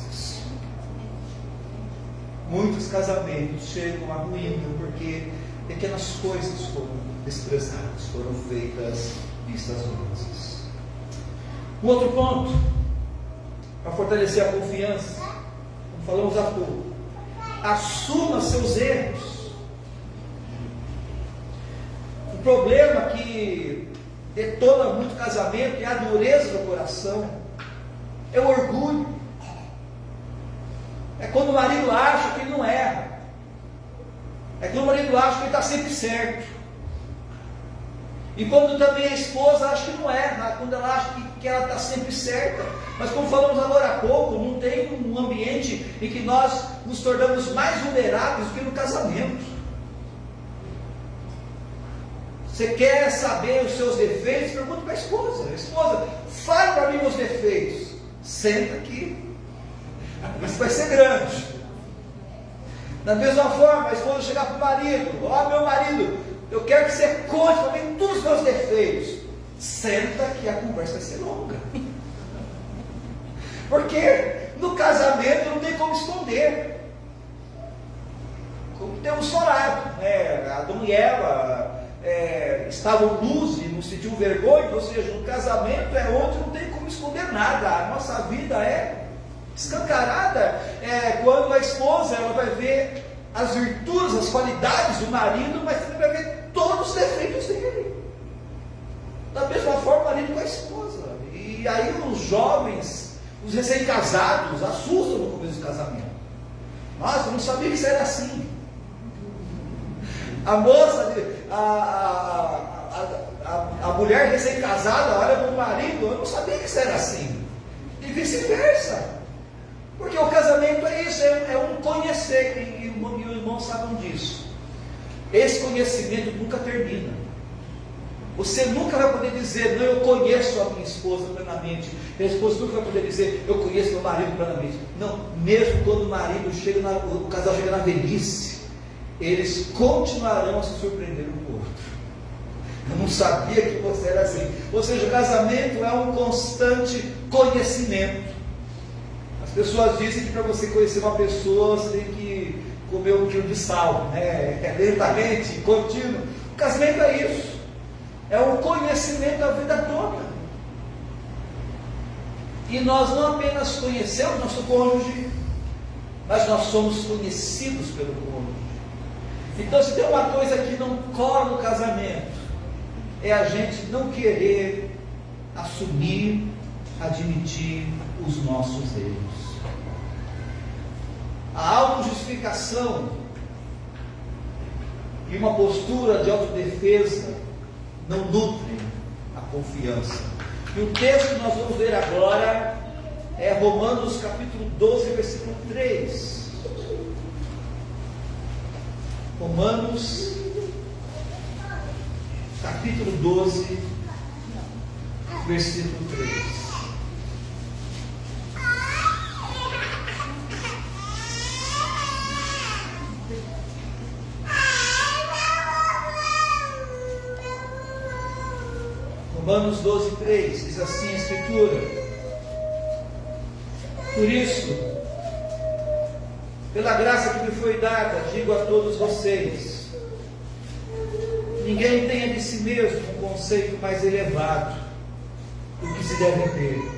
Muitos casamentos chegam à ruína porque pequenas coisas foram desprezadas, foram feitas vistas grossas. Um outro ponto, para fortalecer a confiança, como falamos há pouco: assuma seus erros. O problema que detona muito casamento é a dureza do coração, é o orgulho. É quando o marido acha que ele não erra, é quando o marido acha que ele está sempre certo, e quando também a esposa acha que não erra, quando ela acha que ela está sempre certa. Mas como falamos agora há pouco, não tem um ambiente em que nós nos tornamos mais vulneráveis do que no casamento. Você quer saber os seus defeitos? Pergunta para a esposa: esposa, fale para mim meus defeitos. Senta aqui, isso vai ser grande. Da mesma forma, a esposa chegar para o marido: meu marido, eu quero que você conte para mim todos os meus defeitos. Senta que a conversa vai ser longa. Porque no casamento não tem como esconder. Como temos falado, Adão e Eva estavam nus e não sentiam vergonha, ou seja, no casamento é onde não tem como esconder nada, a nossa vida é escancarada. Quando a esposa ela vai ver as virtudes, as qualidades do marido, mas também vai ver todos os defeitos dele. Da mesma forma o marido com a esposa. E aí os jovens, os recém-casados, assustam no começo do casamento. Nossa, eu não sabia que isso era assim. A moça, a mulher recém-casada olha para o marido, eu não sabia que isso era assim. E vice-versa. Porque o casamento é isso, é um conhecer, e os irmãos sabem disso. Esse conhecimento nunca termina. Você nunca vai poder dizer, não, eu conheço a minha esposa plenamente. A esposa nunca vai poder dizer, eu conheço meu marido plenamente. Não, mesmo quando o marido chega o casal chega na velhice, eles continuarão a se surpreender um com o outro. Eu não sabia que você era assim. Ou seja, o casamento é um constante conhecimento. As pessoas dizem que para você conhecer uma pessoa, você tem que comer 1 quilo de sal, né? Lentamente, contínuo. O casamento é isso. É um conhecimento da vida toda. E nós não apenas conhecemos nosso cônjuge, mas nós somos conhecidos pelo cônjuge. Então, se tem uma coisa que não cola no casamento, é a gente não querer assumir, admitir os nossos erros. A autojustificação e uma postura de autodefesa não nutrem a confiança. E o texto que nós vamos ler agora é Romanos capítulo 12, versículo 3. Romanos capítulo 12, versículo 3. Romanos 12, 3, diz assim a Escritura: por isso, pela graça que me foi dada, digo a todos vocês, ninguém tenha de si mesmo um conceito mais elevado do que se deve ter,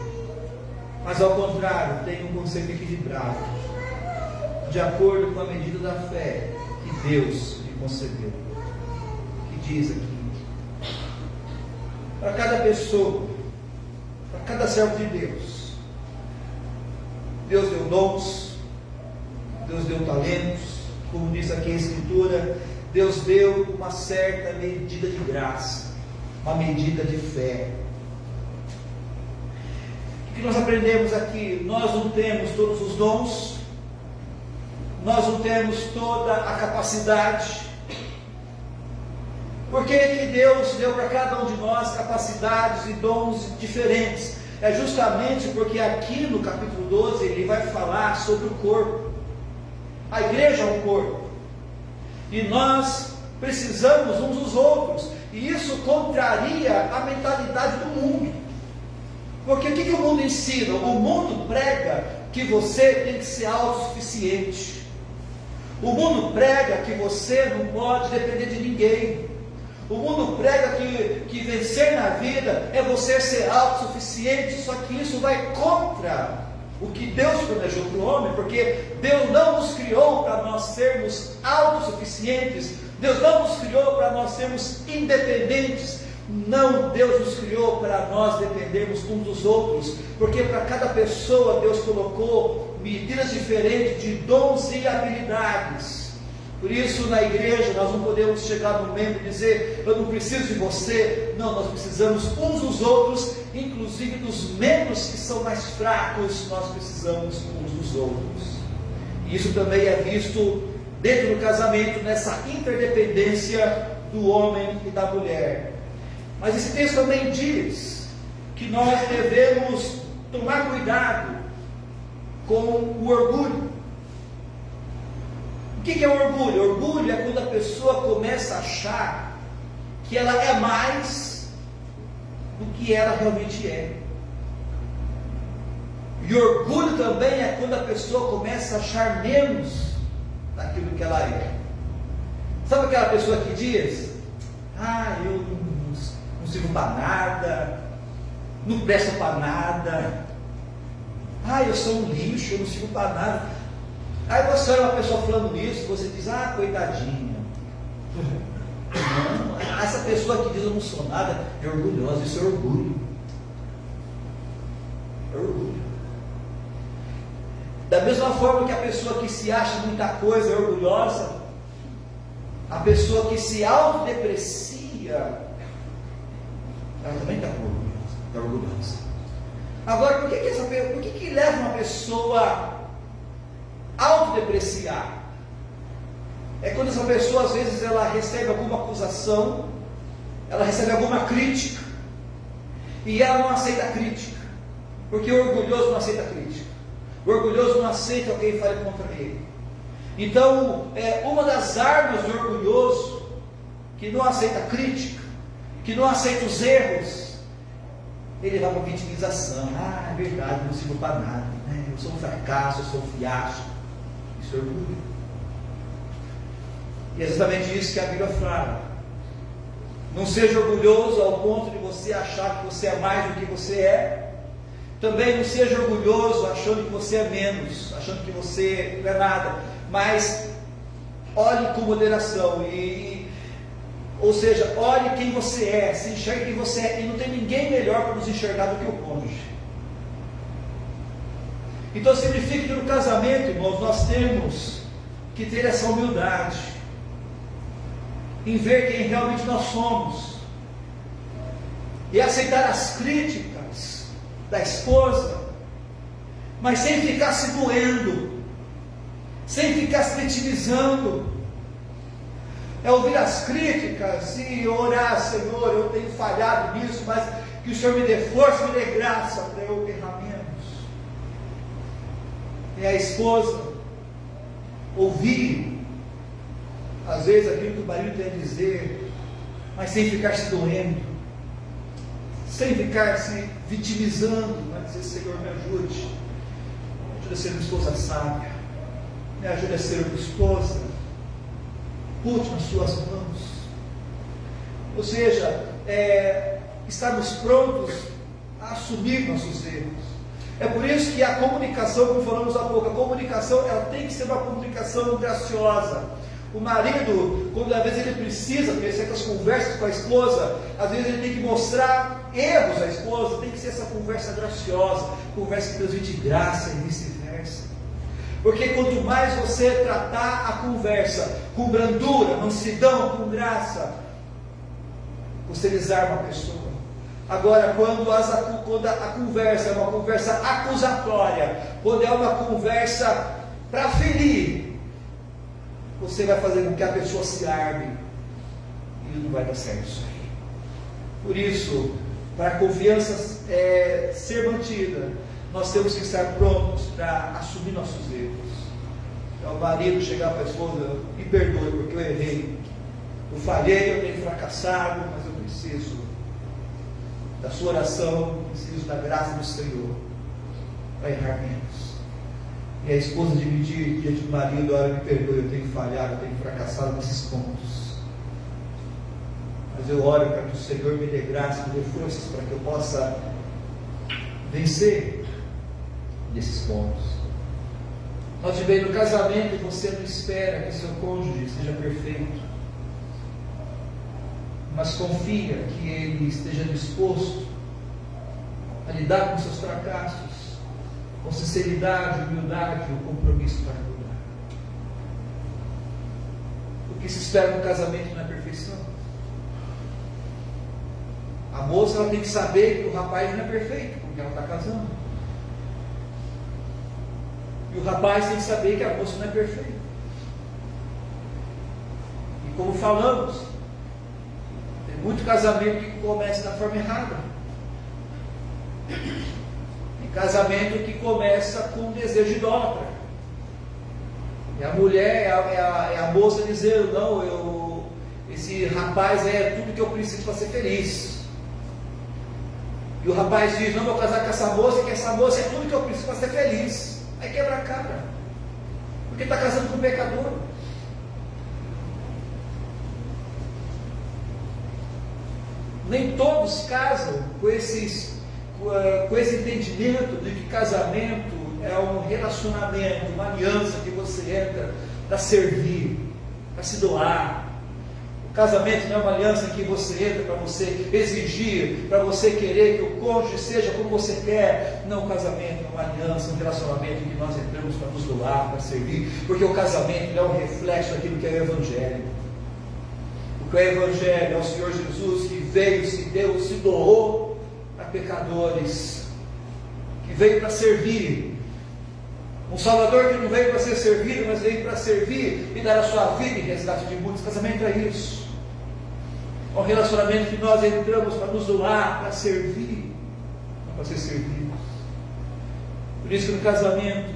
mas ao contrário, tenha um conceito equilibrado, de acordo com a medida da fé que Deus lhe concedeu. Que diz aqui: para cada pessoa, para cada servo de Deus, Deus deu dons, Deus deu talentos, como diz aqui a Escritura, Deus deu uma certa medida de graça, uma medida de fé. O que nós aprendemos aqui? Nós não temos todos os dons, nós não temos toda a capacidade. Por que Deus deu para cada um de nós capacidades e dons diferentes? É justamente porque aqui no capítulo 12 ele vai falar sobre o corpo. A igreja é um corpo. E nós precisamos uns dos outros. E isso contraria a mentalidade do mundo. Porque o que o mundo ensina? O mundo prega que você tem que ser autossuficiente. O mundo prega que você não pode depender de ninguém. O mundo prega que vencer na vida é você ser autossuficiente, só que isso vai contra o que Deus planejou para o homem, porque Deus não nos criou para nós sermos autossuficientes, Deus não nos criou para nós sermos independentes, não, Deus nos criou para nós dependermos uns dos outros, porque para cada pessoa Deus colocou medidas diferentes de dons e habilidades. Por isso, na igreja, nós não podemos chegar no membro e dizer, eu não preciso de você. Não, nós precisamos uns dos outros, inclusive dos membros que são mais fracos, nós precisamos uns dos outros. E isso também é visto dentro do casamento, nessa interdependência do homem e da mulher. Mas esse texto também diz que nós devemos tomar cuidado com o orgulho. O que é orgulho? Orgulho é quando a pessoa começa a achar que ela é mais do que ela realmente é. E orgulho também é quando a pessoa começa a achar menos daquilo que ela é. Sabe aquela pessoa que diz, Eu não sirvo para nada, não presto para nada, eu sou um lixo, eu não sirvo para nada. Aí você olha uma pessoa falando isso, você diz, coitadinha. Não, essa pessoa que diz eu não sou nada é orgulhosa, isso é orgulho. É orgulho. Da mesma forma que a pessoa que se acha muita coisa é orgulhosa, a pessoa que se autodeprecia, ela também está orgulhosa. Agora, por que leva uma pessoa a autodepreciar? É quando essa pessoa, às vezes, ela recebe alguma acusação, ela recebe alguma crítica, e ela não aceita a crítica, porque o orgulhoso não aceita a crítica, o orgulhoso não aceita alguém fale contra ele. Então, uma das armas do orgulhoso, que não aceita a crítica, que não aceita os erros, ele vai para a vitimização. É verdade, não sirvo para nada, eu sou um fracasso, eu sou um fiasco. Isso é orgulho. E é exatamente isso que a Bíblia fala. Não seja orgulhoso ao ponto de você achar que você é mais do que você é. Também não seja orgulhoso achando que você é menos, achando que você não é nada. Mas olhe com moderação, ou seja, olhe quem você é, se enxergue quem você é, e não tem ninguém melhor para nos enxergar do que o cônjuge. Então significa que no casamento, irmãos, nós temos que ter essa humildade, em ver quem realmente nós somos, e aceitar as críticas da esposa, mas sem ficar se doendo, sem ficar se vitimizando. É ouvir as críticas e orar, Senhor, eu tenho falhado nisso, mas que o Senhor me dê força, me dê graça para eu errar menos. É a esposa ouvir, às vezes, aquilo que o marido tem a dizer, mas sem ficar se doendo, sem ficar se vitimizando, mas dizer, Senhor, me ajude a ser uma esposa sábia, me ajude a ser uma esposa útil nas suas mãos. Ou seja, estarmos prontos a assumir nossos erros. É por isso que a comunicação, como falamos há pouco, a comunicação ela tem que ser uma comunicação graciosa. O marido, quando às vezes ele precisa ter certas conversas com a esposa, às vezes ele tem que mostrar erros à esposa, tem que ser essa conversa graciosa, conversa que transmite graça e vice-versa. Porque quanto mais você tratar a conversa com brandura, mansidão, com graça, você desarma a pessoa. Agora, quando a conversa é uma conversa acusatória, quando é uma conversa para ferir, você vai fazer com que a pessoa se arme, e não vai dar certo isso aí. Por isso, para a confiança ser mantida, nós temos que estar prontos para assumir nossos erros. É o marido chegar para a esposa, me perdoe porque eu errei, eu falhei, eu tenho fracassado, mas eu preciso da sua oração, preciso da graça do Senhor para errar menos. E a esposa dividir diante do marido, olha, me perdoe, eu tenho falhado, eu tenho fracassado nesses pontos, mas eu oro para que o Senhor me dê graça, me dê forças para que eu possa vencer nesses pontos. Note bem, no casamento você não espera que seu cônjuge seja perfeito, mas confia que ele esteja disposto a lidar com seus fracassos, com sinceridade, humildade e o compromisso para mudar. O que se espera no casamento não é perfeição. A moça ela tem que saber que o rapaz não é perfeito, porque ela está casando. E o rapaz tem que saber que a moça não é perfeita. E como falamos, tem muito casamento que começa da forma errada. Tem casamento que começa com um desejo idólatra. E a mulher, é a moça dizendo, não, esse rapaz é tudo que eu preciso para ser feliz. E o rapaz diz, não, vou casar com essa moça, que essa moça é tudo que eu preciso para ser feliz. Aí quebra a cara, porque está casando com um pecador. Nem todos casam com esse entendimento de que casamento é um relacionamento, uma aliança que você entra para servir, para se doar. O casamento não é uma aliança que você entra para você exigir, para você querer que o cônjuge seja como você quer. Não, o casamento é uma aliança, um relacionamento em que nós entramos para nos doar, para servir, porque o casamento é um reflexo daquilo que é o Evangelho. O que é o Evangelho é o Senhor Jesus que veio, se deu, se doou a pecadores, que veio para servir. Um Salvador que não veio para ser servido, mas veio para servir e dar a sua vida em resgate de muitos. Casamento é isso. É um relacionamento que nós entramos para nos doar, para servir, não para ser servidos. Por isso que no casamento,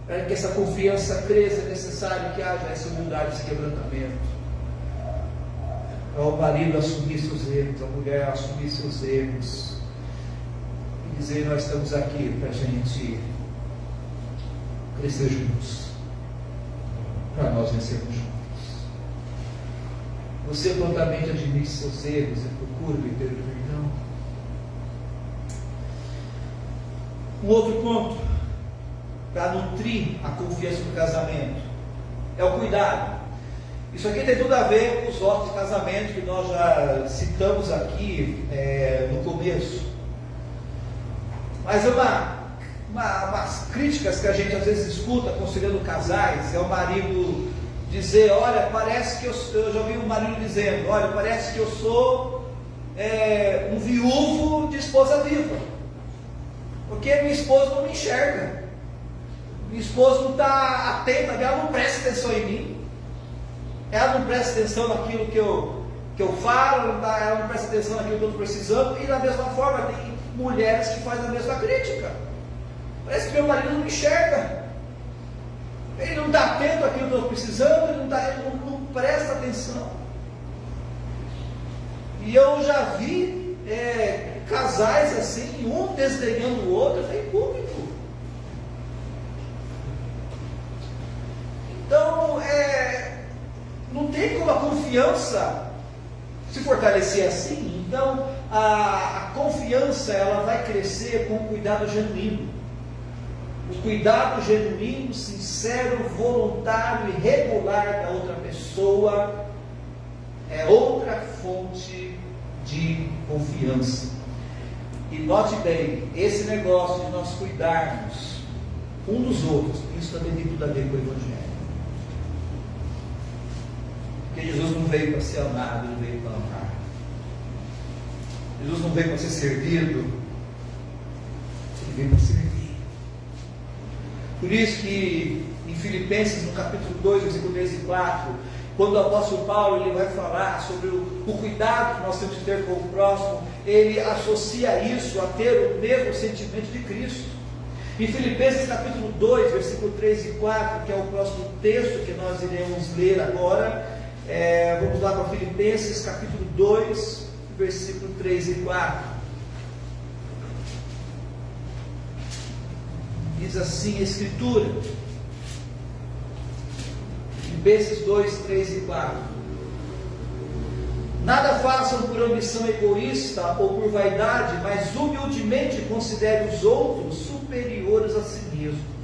para que essa confiança cresça, é necessário que haja essa humildade, esse quebrantamento. É o marido assumir seus erros, a mulher assumir seus erros e dizer: nós estamos aqui para a gente crescer juntos, para nós vencermos juntos. Você prontamente admite seus erros e procura o inteiro perdão. Um outro ponto para nutrir a confiança no casamento é o cuidado. Isso aqui tem tudo a ver com os votos de casamento que nós já citamos aqui no começo. Mas umas críticas que a gente às vezes escuta aconselhando casais é o marido dizer: olha, parece que eu já ouvi um marido dizendo: olha, parece que eu sou um viúvo de esposa viva, porque minha esposa não me enxerga, minha esposa não está atenta, ela não presta atenção em mim, ela não presta atenção naquilo que eu falo, ela não presta atenção naquilo que eu estou precisando. E da mesma forma tem mulheres que fazem a mesma crítica: parece que meu marido não me enxerga, ele não está atento àquilo que eu estou precisando, ele não presta atenção. E eu já vi casais assim, um desdenhando o outro, em público. Então, não tem como a confiança se fortalecer assim. Então, a confiança ela vai crescer com o cuidado genuíno. O cuidado genuíno, sincero, voluntário e regular da outra pessoa é outra fonte de confiança. E note bem, esse negócio de nós cuidarmos um dos outros, isso também tem tudo a ver com o Evangelho. Porque Jesus não veio para ser amado, ele veio para amar. Jesus não veio para ser servido, ele veio para servir. Por isso que em Filipenses, no capítulo 2, versículo 3 e 4, quando o apóstolo Paulo ele vai falar sobre o cuidado que nós temos de ter com o próximo, ele associa isso a ter o mesmo sentimento de Cristo. Em Filipenses capítulo 2, versículo 3 e 4, que é o próximo texto que nós iremos ler agora, vamos lá para Filipenses capítulo 2, versículo 3 e 4. Diz assim a Escritura, Filipenses 2, 3 e 4: nada façam por ambição egoísta ou por vaidade, mas humildemente considere os outros superiores a si mesmo.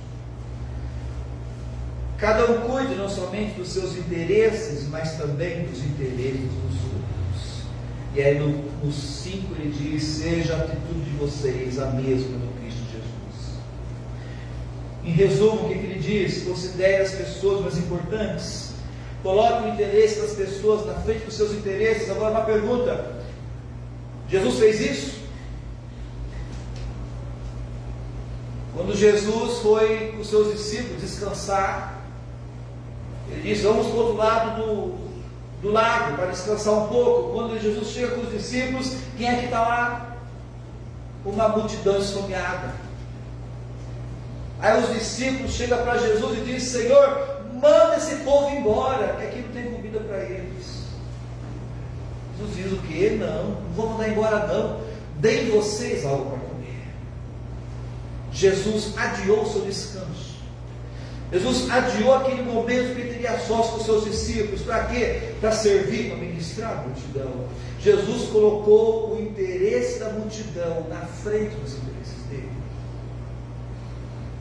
Cada um cuide não somente dos seus interesses, mas também dos interesses dos outros. E aí no 5 ele diz: seja a atitude de vocês a mesma do Cristo Jesus. Em resumo, o que ele diz? Considere as pessoas mais importantes. Coloque o interesse das pessoas na frente dos seus interesses. Agora uma pergunta: Jesus fez isso? Quando Jesus foi com os seus discípulos descansar, ele disse: vamos para o outro lado do lago para descansar um pouco. Quando Jesus chega com os discípulos, quem é que está lá? Uma multidão esfomeada. Aí os discípulos chegam para Jesus e dizem: Senhor, manda esse povo embora, que aqui não tem comida para eles. Jesus diz: o quê? Não vou mandar embora não, deem vocês algo para comer. Jesus adiou o seu descanso. Jesus adiou aquele momento que ele teria sós com os seus discípulos. Para quê? Para servir, para ministrar a multidão. Jesus colocou o interesse da multidão na frente dos interesses dele.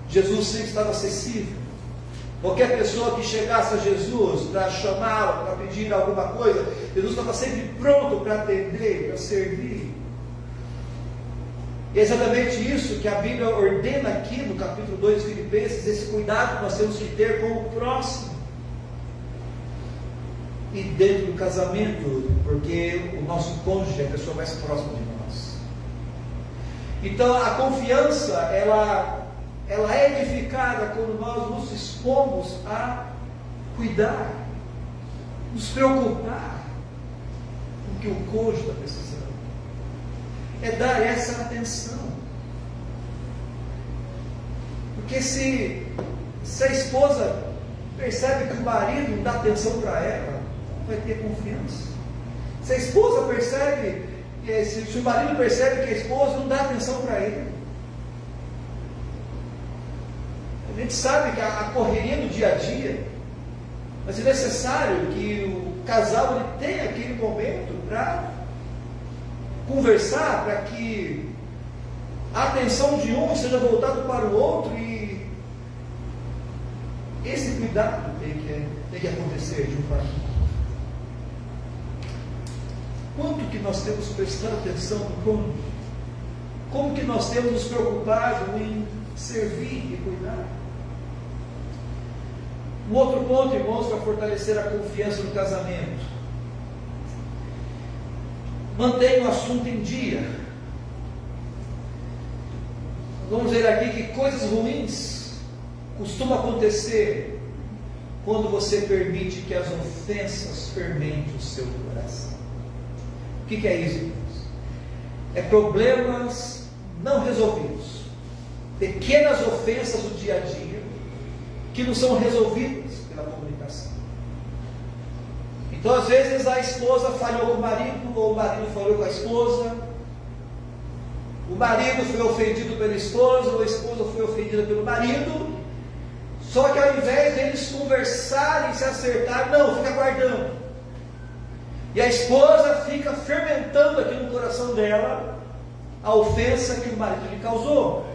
Jesus sempre estava acessível. Qualquer pessoa que chegasse a Jesus para chamá-lo, para pedir alguma coisa, Jesus estava sempre pronto para atender, para servir. E é exatamente isso que a Bíblia ordena aqui no capítulo 2 de Filipenses, esse cuidado que nós temos que ter com o próximo. E dentro do casamento, porque o nosso cônjuge é a pessoa mais próxima de nós. Então a confiança, ela é edificada quando nós nos expomos a cuidar, nos preocupar com o que o cônjuge está precisando. É dar essa atenção. Porque se a esposa percebe que o marido não dá atenção para ela, vai ter confiança. Se a esposa percebe, se o marido percebe que a esposa não dá atenção para ele, a gente sabe que a correria do dia a dia, mas é necessário que o casal ele tenha aquele momento para conversar, para que a atenção de um seja voltada para o outro, e esse cuidado tem que acontecer de um para o outro. Quanto que nós temos prestado atenção no cônjuge? Como que nós temos nos preocupado em servir e cuidar? Um outro ponto, irmãos, para fortalecer a confiança no casamento: mantenha o assunto em dia. Vamos ver aqui que coisas ruins costumam acontecer quando você permite que as ofensas fermentem o seu coração. O que é isso, irmãos? É problemas não resolvidos, pequenas ofensas do dia a dia que não são resolvidas pela comunicação. Então, às vezes, a esposa falhou com o marido, ou o marido falhou com a esposa, o marido foi ofendido pela esposa, ou a esposa foi ofendida pelo marido, só que ao invés deles conversarem, se acertar, não, fica guardando. E a esposa fica fermentando aqui no coração dela a ofensa que o marido lhe causou.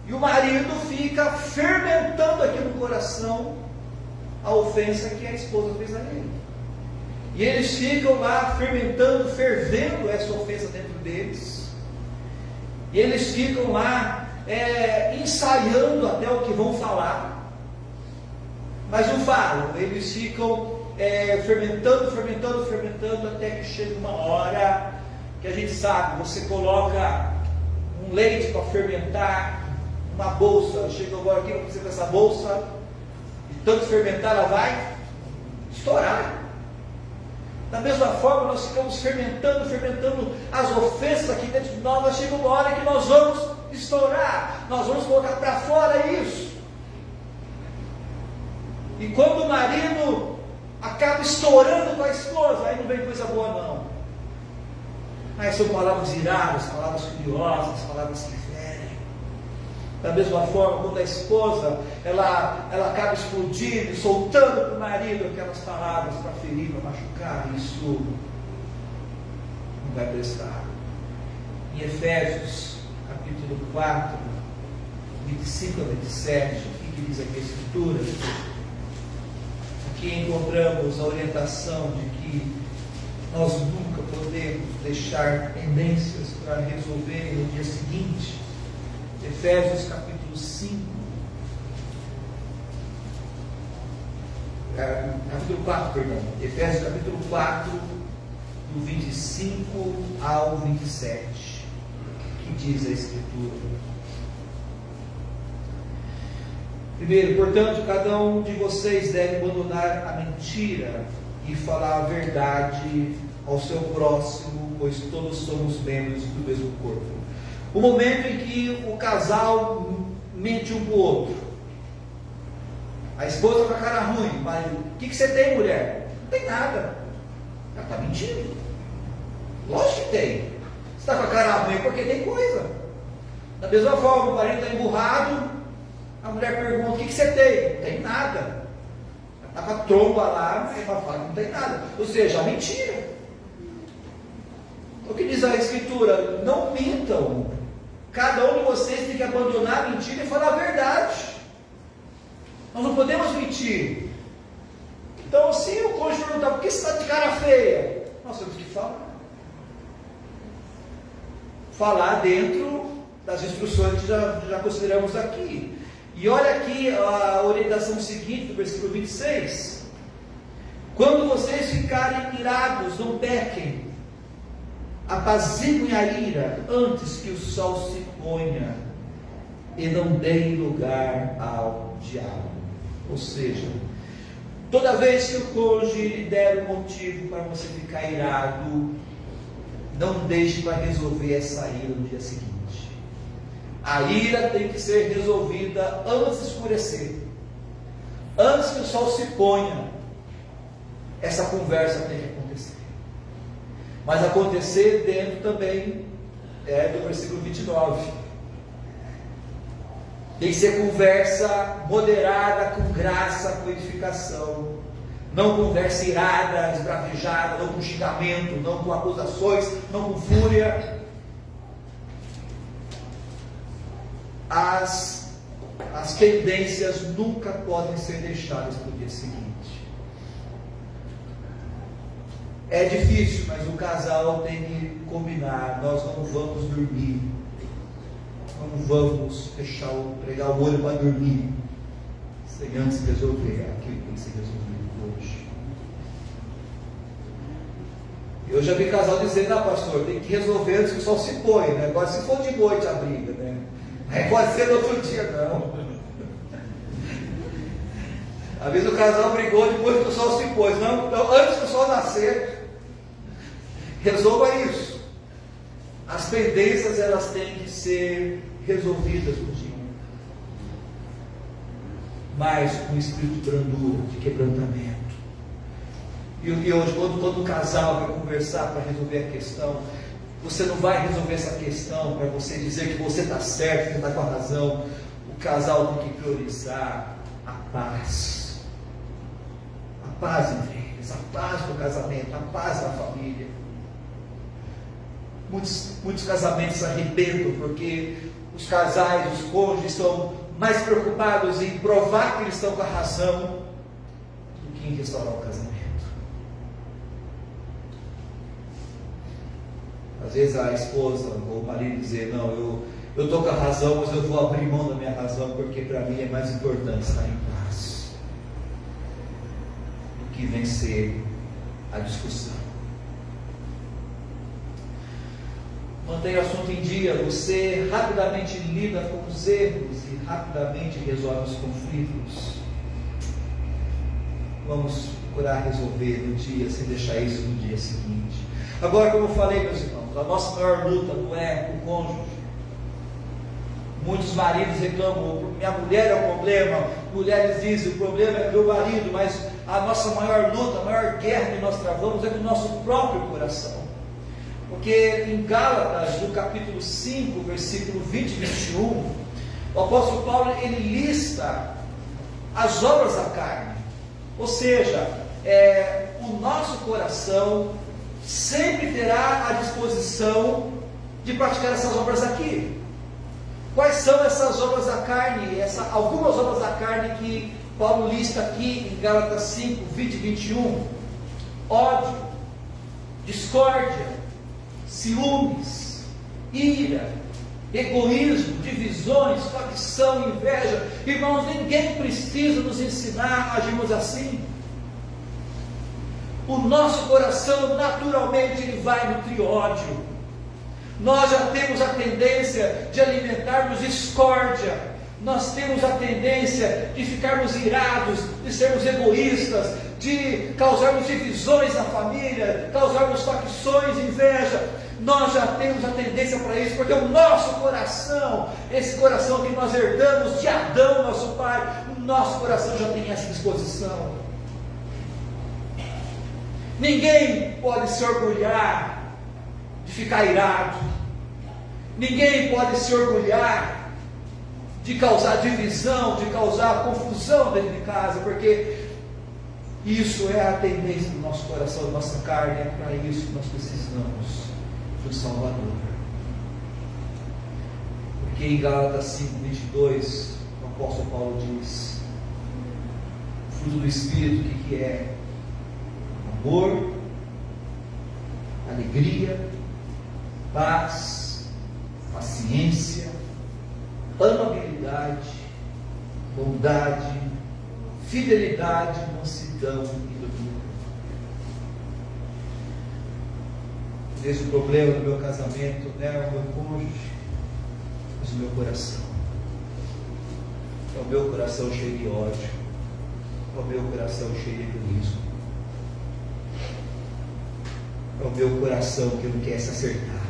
E o marido fica fermentando aqui no coração a ofensa que a esposa fez a ele. E eles ficam lá fermentando, fervendo essa ofensa dentro deles. E eles ficam lá ensaiando até o que vão falar. Mas não falam, eles ficam fermentando, até que chega uma hora que a gente sabe, você coloca um leite para fermentar, uma bolsa, chega agora aqui para você com essa bolsa, e tanto fermentar ela vai estourar. Da mesma forma, nós ficamos fermentando as ofensas aqui dentro de nós, mas chega uma hora que nós vamos estourar, nós vamos colocar para fora isso. E quando o marido acaba estourando com a esposa, aí não vem coisa boa não. Aí são palavras iradas, palavras furiosas, palavras que ferem. Da mesma forma, quando a esposa ela acaba explodindo, soltando para o marido aquelas palavras para ferir, para machucar, isso não vai prestar. Em Efésios capítulo 4, 25 a 27, o que diz aqui a Escritura? Aqui encontramos a orientação de que nós nunca podemos deixar pendências para resolver no dia seguinte. Efésios capítulo 5, capítulo 4, perdão. Efésios capítulo 4, do 25 ao 27, que diz a Escritura. Primeiro, portanto, cada um de vocês deve abandonar a mentira e falar a verdade ao seu próximo, pois todos somos membros do mesmo corpo. O momento em que o casal mente um para o outro. A esposa com a cara ruim, mas o que você tem, mulher? Não tem nada. Ela está mentindo. Lógico que tem. Você está com a cara ruim porque tem coisa. Da mesma forma, o marido está emburrado, A mulher pergunta: o que você tem? Não tem nada. Está com a tromba lá, mas ela fala que não tem nada. Ou seja, a mentira. O que diz a Escritura? Não mintam. Cada um de vocês tem que abandonar a mentira e falar a verdade. Nós não podemos mentir. Então, se o cônjuge perguntar: por que você está de cara feia? Nós temos que falar. Falar dentro das instruções que já consideramos aqui. E olha aqui a orientação seguinte do versículo 26. Quando vocês ficarem irados, não pequem. Apaziguem a ira antes que o sol se ponha, e não deem lugar ao diabo. Ou seja, toda vez que o cônjuge lhe der um motivo para você ficar irado, não deixe para resolver essa ira no dia seguinte. A ira tem que ser resolvida antes de escurecer, antes que o sol se ponha. Essa conversa tem que acontecer. Mas acontecer dentro também do versículo 29. Tem que ser conversa moderada, com graça, com edificação. Não conversa irada, esbravejada, não com xingamento, não com acusações, não com fúria. As pendências nunca podem ser deixadas para o dia seguinte. É difícil, mas o casal tem que combinar. Nós não vamos dormir, não vamos pregar o olho para dormir sem antes resolver aquilo que tem que ser resolvido hoje. Eu já vi casal dizendo: pastor, tem que resolver antes que o sol se põe, né? Agora, se for de noite a briga, né? Aí pode ser no outro dia, não. Às vezes o casal brigou depois que o sol se pôs. Não, então, antes que o sol nascer, resolva isso. As pendências, elas têm que ser resolvidas no dia. Mas com um espírito de brandura, de quebrantamento. E hoje, quando o casal vai conversar para resolver a questão, você não vai resolver essa questão para você dizer que você está certo, que está com a razão. O casal tem que priorizar a paz. A paz entre eles, a paz do casamento, a paz da família. Muitos casamentos se arrebentam porque os casais, os cônjuges estão mais preocupados em provar que eles estão com a razão do que em restaurar o casamento. Às vezes a esposa ou o marido dizer: não, eu estou com a razão, mas eu vou abrir mão da minha razão, porque para mim é mais importante estar em paz do que vencer a discussão. Mantenha o assunto em dia. Você rapidamente lida com os erros e rapidamente resolve os conflitos. Vamos procurar resolver no dia, sem deixar isso no dia seguinte. Agora, como eu falei, meus irmãos, a nossa maior luta não é o cônjuge. Muitos maridos reclamam: minha mulher é o problema. Mulheres dizem: o problema é meu marido. Mas a nossa maior luta, a maior guerra que nós travamos é com o nosso próprio coração. Porque em Gálatas, no capítulo 5, versículo 20 e 21, o apóstolo Paulo, ele lista as obras da carne. Ou seja, o nosso coração sempre terá a disposição de praticar essas obras aqui. Quais são essas obras da carne? Algumas obras da carne que Paulo lista aqui em Gálatas 5, 20 e 21. Ódio, discórdia, ciúmes, ira, egoísmo, divisões, facção, inveja. Irmãos, ninguém precisa nos ensinar a agirmos assim. O nosso coração naturalmente ele vai nutrir ódio. Nós já temos a tendência de alimentarmos discórdia. Nós temos a tendência de ficarmos irados, de sermos egoístas, de causarmos divisões na família, causarmos facções, inveja. Nós já temos a tendência para isso, porque o nosso coração, esse coração que nós herdamos de Adão, nosso pai, o nosso coração já tem essa disposição. Ninguém pode se orgulhar de ficar irado. Ninguém pode se orgulhar de causar divisão, de causar confusão dentro de casa, porque isso é a tendência do nosso coração, da nossa carne. É para isso que nós precisamos do Salvador. Porque em Gálatas 5:22, o apóstolo Paulo diz: o fruto do Espírito, o que é? Amor, alegria, paz, paciência, amabilidade, bondade, fidelidade, mansidão e domínio. Desde o problema do meu casamento, não é o meu cônjuge, mas o meu coração. É o meu coração cheio de ódio, é o meu coração cheio de egoísmo, é o meu coração que não quer se acertar,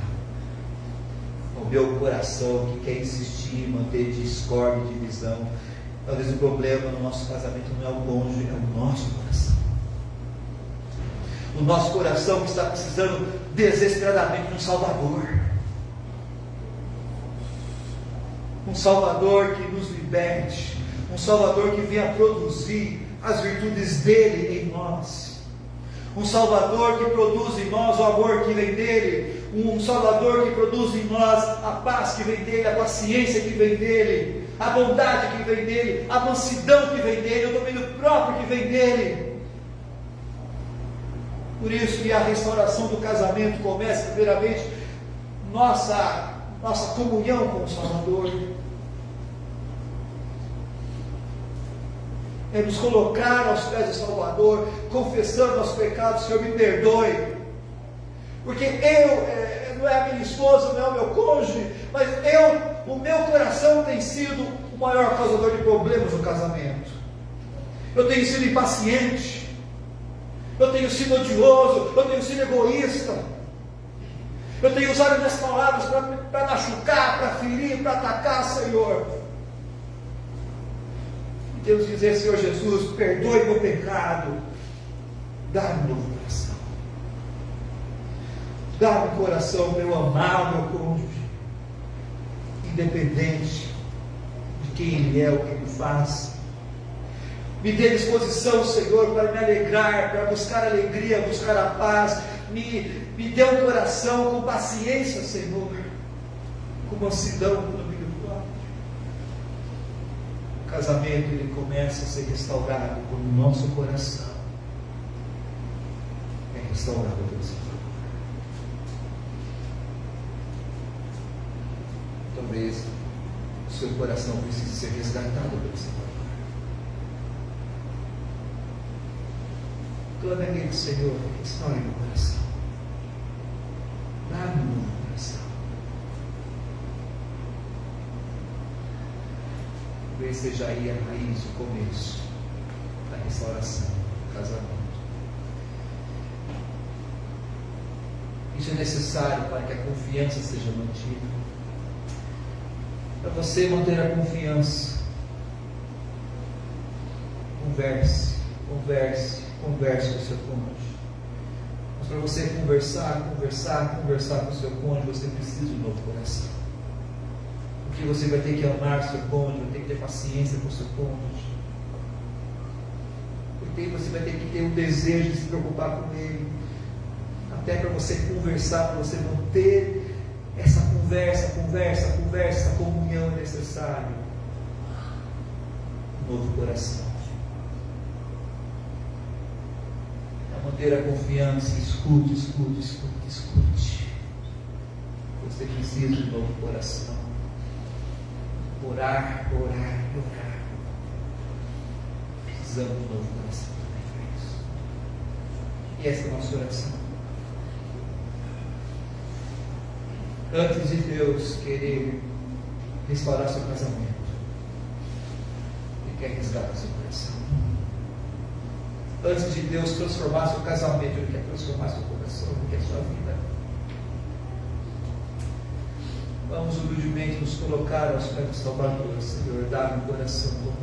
é o meu coração que quer insistir, manter discórdia e divisão. Talvez o problema no nosso casamento não é o cônjuge, é o nosso coração. O nosso coração que está precisando desesperadamente de um Salvador. Um Salvador que nos liberte. Um Salvador que venha produzir as virtudes dele em nós. Um Salvador que produz em nós o amor que vem dele. Um Salvador que produz em nós a paz que vem dele, a paciência que vem dele, a bondade que vem dele, a mansidão que vem dele, o domínio próprio que vem dele. Por isso que a restauração do casamento começa primeiramente nossa comunhão com o Salvador. É nos colocar aos pés do Salvador, confessando nossos pecados: Senhor, me perdoe, porque não é a minha esposa, não é o meu cônjuge, mas o meu coração tem sido o maior causador de problemas no casamento. Eu tenho sido impaciente, eu tenho sido odioso, eu tenho sido egoísta, eu tenho usado minhas palavras para machucar, para ferir, para atacar, Senhor. E Deus dizer: Senhor Jesus, perdoe meu pecado, dá-me um novo coração, dá-me um coração para eu amar o meu cônjuge, independente de quem ele é, o que ele faz. Me dê disposição, Senhor, para me alegrar, para buscar alegria, buscar a paz. Me dê um coração com paciência, Senhor, com mansidão, com domínio próprio. O casamento, ele começa a ser restaurado quando o nosso coração é restaurado pelo Senhor. Talvez o seu coração precise ser resgatado pelo Senhor. Clame a Ele: Senhor, restaure meu coração, dá-me um novo coração. Talvez seja aí a raiz, o começo da restauração do casamento. Isso é necessário para que a confiança seja mantida. Para você manter a confiança, converse com o seu cônjuge. Mas para você conversar com o seu cônjuge, você precisa de um novo coração. Porque você vai ter que amar o seu cônjuge, vai ter que ter paciência com o seu cônjuge. Porque você vai ter que ter um desejo de se preocupar com ele. Até para você conversar, para você manter essa conversa, essa comunhão é necessário. Um novo coração. Manter a confiança, escute. Você precisa de um novo coração. Orar. Precisamos de um novo coração também para isso. E essa é a nossa oração. Antes de Deus querer restaurar seu casamento, Ele quer resgatar seu coração. Antes de Deus transformar seu casamento, Ele quer transformar seu coração, Ele quer sua vida. Vamos humildemente nos colocar aos pés do Salvador. Senhor, dá-me um coração como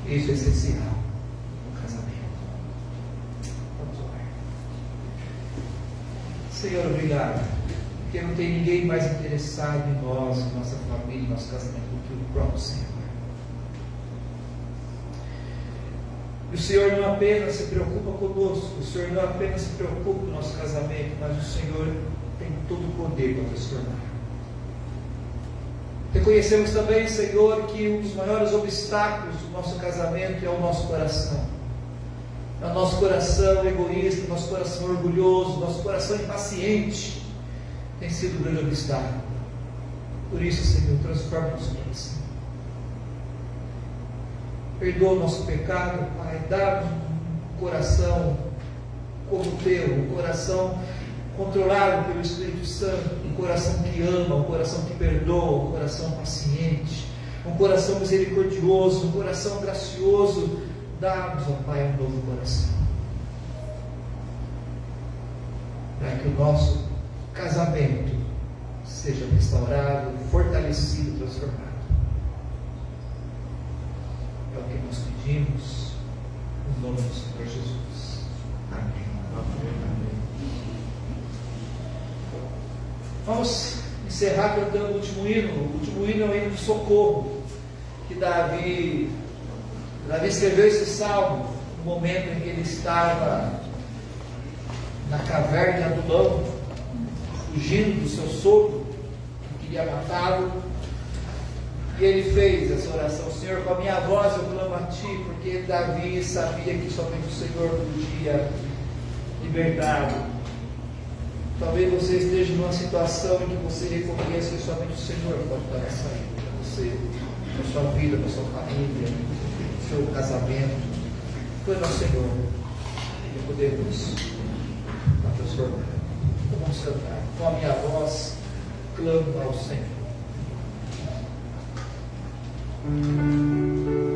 teu. Isso é essencial no casamento. Vamos orar. Senhor, obrigado porque não tem ninguém mais interessado em nós, em nossa família, em nosso casamento, do que o próprio Senhor. E o Senhor não apenas se preocupa conosco, o Senhor não apenas se preocupa com o nosso casamento, mas o Senhor tem todo o poder para transformar. Reconhecemos também, Senhor, que um dos maiores obstáculos do nosso casamento é o nosso coração. É o nosso coração egoísta, o nosso coração orgulhoso, o nosso coração impaciente tem sido um grande obstáculo. Por isso, Senhor, transforma o nosso coração. Perdoa o nosso pecado, Pai. Dá-nos um coração como o teu, um coração controlado pelo Espírito Santo, um coração que ama, um coração que perdoa, um coração paciente, um coração misericordioso, um coração gracioso. Dá-nos, ó Pai, um novo coração, para que o nosso casamento seja restaurado, fortalecido, transformado. É o que nós pedimos, no nome do Senhor Jesus. Amém. Amém. Vamos encerrar cantando o último hino. O último hino é o hino de socorro, que Davi escreveu esse salmo no momento em que ele estava na caverna de Adulão, fugindo do seu sogro, que queria matá-lo. E ele fez essa oração: Senhor, com a minha voz eu clamo a Ti, porque Davi sabia que somente o Senhor podia libertá-lo. Talvez você esteja numa situação em que você reconheça que somente o Senhor pode dar a saída para você, para a sua vida, para a sua família, para o seu casamento. Clame ao Senhor e podemos transformar. Vamos cantar. Com a minha voz, clamo ao Senhor. Senhor,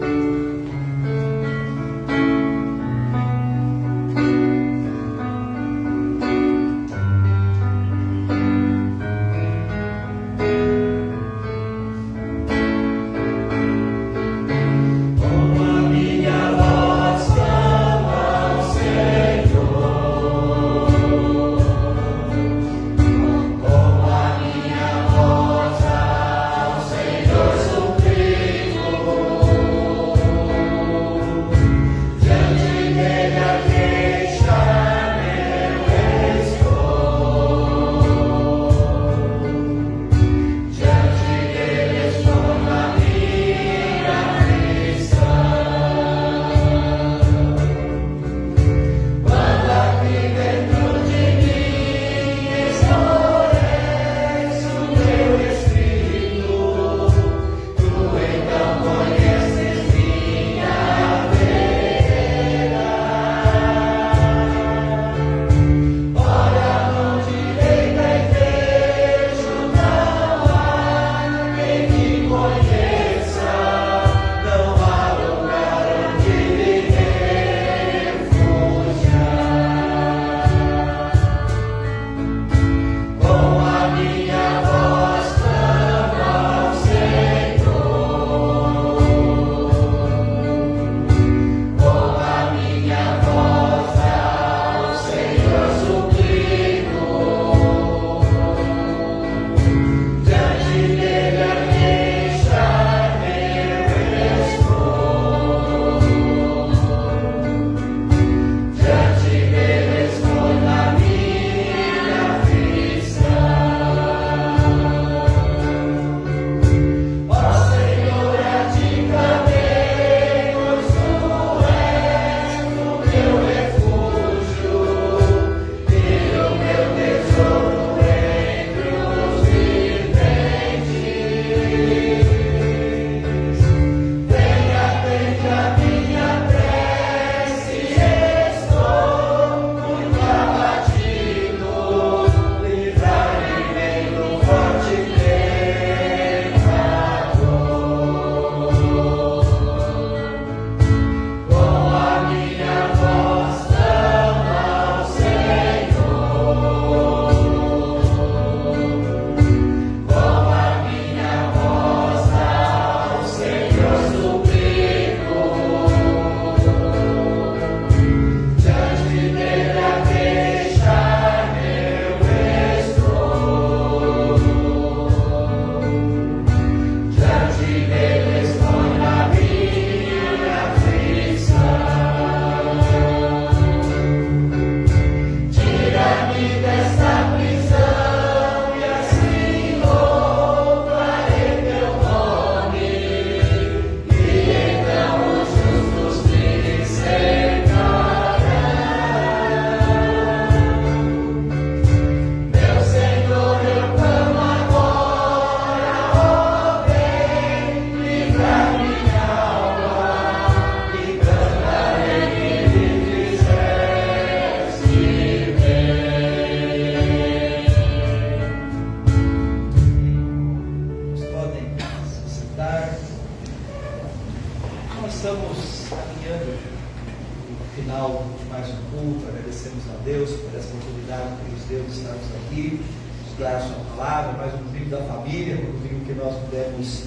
final de mais um culto. Agradecemos a Deus por essa oportunidade que nos deu de estarmos aqui, estudar a sua palavra, mais um domingo da família, um domingo que nós pudemos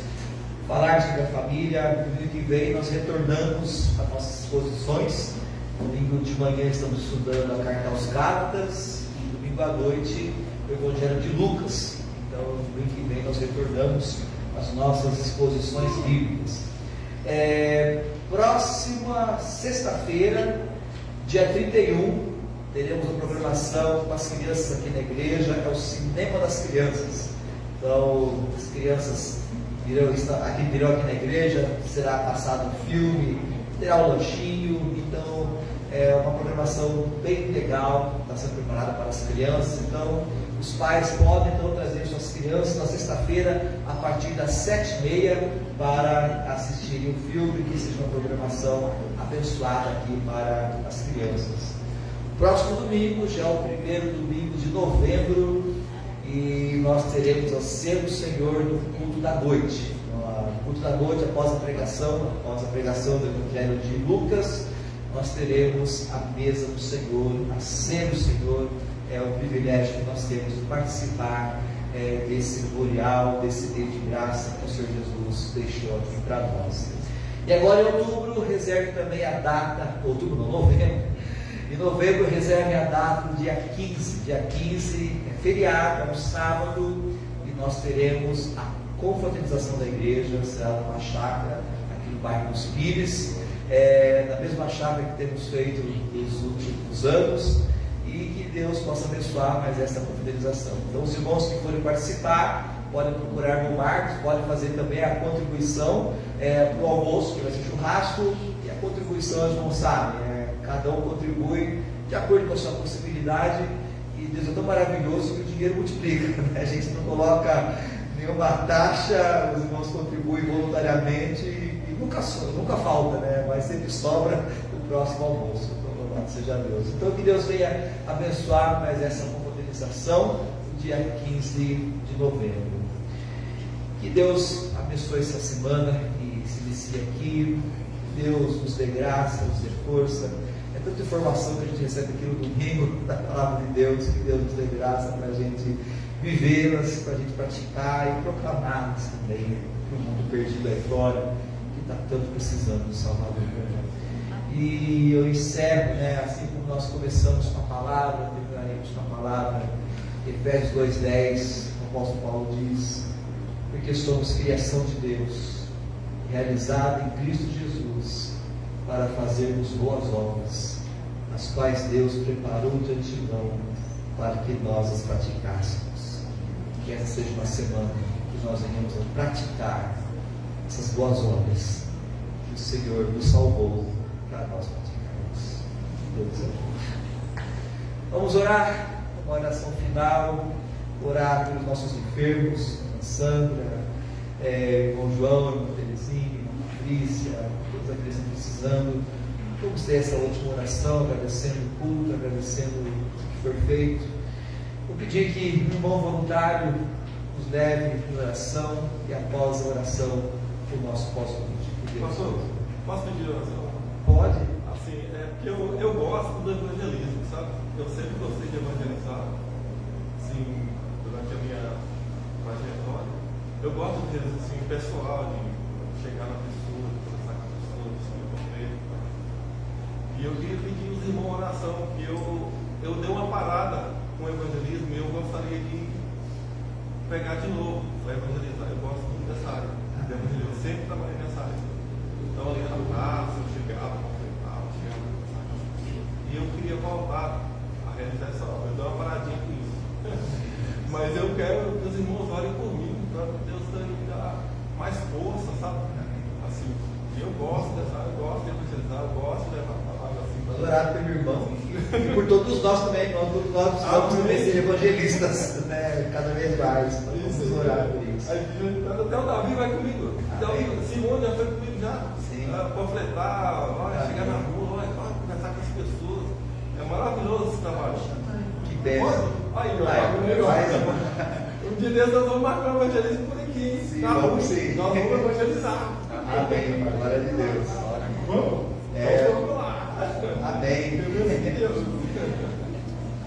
falar sobre a família. No domingo que vem nós retornamos às nossas exposições. Domingo de manhã estamos estudando a carta aos Gálatas e domingo à noite o Evangelho de Lucas. Então, no domingo que vem nós retornamos às nossas exposições bíblicas. Próxima sexta-feira, dia 31, teremos a programação com as crianças aqui na igreja, é o Cinema das Crianças. Então, as crianças virão aqui na igreja, será passado um filme, terá um lanchinho. Então, é uma programação bem legal, está sendo preparada para as crianças. Então, os pais podem trazer suas crianças na sexta-feira, a partir das 7h30, para assistirem o filme, que seja uma programação abençoada aqui para as crianças. Próximo domingo, já é o primeiro domingo de novembro, e nós teremos a Ceia do Senhor no culto da noite. No culto da noite, após a pregação do Evangelho de Lucas, nós teremos a mesa do Senhor, a Ceia do Senhor. É um privilégio que nós temos de participar desse memorial, desse dia de graça que o Senhor Jesus deixou aqui para nós. E agora em outubro, reserve também a data, novembro. Em novembro, reserve a data do dia 15. Dia 15 é feriado, é um sábado, e nós teremos a confraternização da igreja, será numa chácara, aqui no bairro dos Pires, na mesma chácara que temos feito nos últimos anos, e que Deus possa abençoar mais essa confraternização. Então, os irmãos que forem participar, podem procurar no Marcos, podem fazer também a contribuição para o almoço, que vai ser churrasco, e a contribuição, os irmãos sabem, cada um contribui de acordo com a sua possibilidade, e Deus é tão maravilhoso que o dinheiro multiplica, né? A gente não coloca nenhuma taxa, os irmãos contribuem voluntariamente e nunca falta, né? Mas sempre sobra o próximo almoço. Então, louvado seja Deus. Então, que Deus venha abençoar mais essa confraternização no dia 15 de novembro. Que Deus abençoe essa semana que se inicia aqui. Deus nos dê graça, nos dê força. É tanta informação que a gente recebe aqui no domingo da palavra de Deus, que Deus nos dê graça para a gente vivê-las, para a gente praticar e proclamá-las também para o mundo perdido aí fora, que está tanto precisando do Salvador. E eu encerro, assim como nós começamos com a palavra, terminaremos com a palavra, Efésios 2:10, o apóstolo Paulo diz: porque somos criação de Deus, realizada em Cristo Jesus, para fazermos boas obras, as quais Deus preparou de antemão para que nós as praticássemos. Que essa seja uma semana que nós venhamos a praticar essas boas obras que o Senhor nos salvou para nós praticarmos. Deus abençoe. Vamos orar, uma oração final, orar pelos nossos enfermos, a Sandra, com o João, irmã Terezinha, irmã Patrícia, todos aqueles que estão precisando. Vamos ter essa última oração, agradecendo o culto, agradecendo o que foi feito. Vou pedir que um irmão voluntário nos leve em oração, e após a oração o nosso pós-culto. Pastor, posso pedir oração? Pode. Assim, porque eu gosto do evangelismo, sabe? Eu sempre gostei de evangelizar, assim, durante a minha trajetória. Eu gosto de, assim, pessoal, de chegar na pessoa, de conversar com a pessoa, de saber o jeito. E eu queria pedir aos irmãos oração, que eu dei uma parada com o evangelismo e eu gostaria de pegar de novo para evangelizar. Eu gosto muito dessa área de evangelismo, eu sempre trabalhei nessa área. Então, ali na praça, eu chegava, confrontava, chegava a conversar com as pessoas. E eu queria voltar a realizar essa obra. Eu dei uma paradinha com isso. Mas eu quero que os irmãos orem por mim, para Deus me dar mais força, sabe? Assim, eu gosto dessa área, eu gosto de evangelizar, eu gosto de levar a palavra assim. Vamos orar pelo irmão e por todos nós também, todos nós precisamos também ser evangelistas, né? Cada vez mais. Vamos orar por isso. Até o Davi vai comigo. Então, Simone já foi comigo já. Panfletar, chegar na rua, conversar com as pessoas. É maravilhoso esse trabalho. Que bênção. Um dia desses nós vamos marcar um evangelismo por aqui. Sim, vamos sim. Nós vamos evangelizar. Amém. Glória a Deus. Vamos? Vamos lá. Amém. Amém. Deus.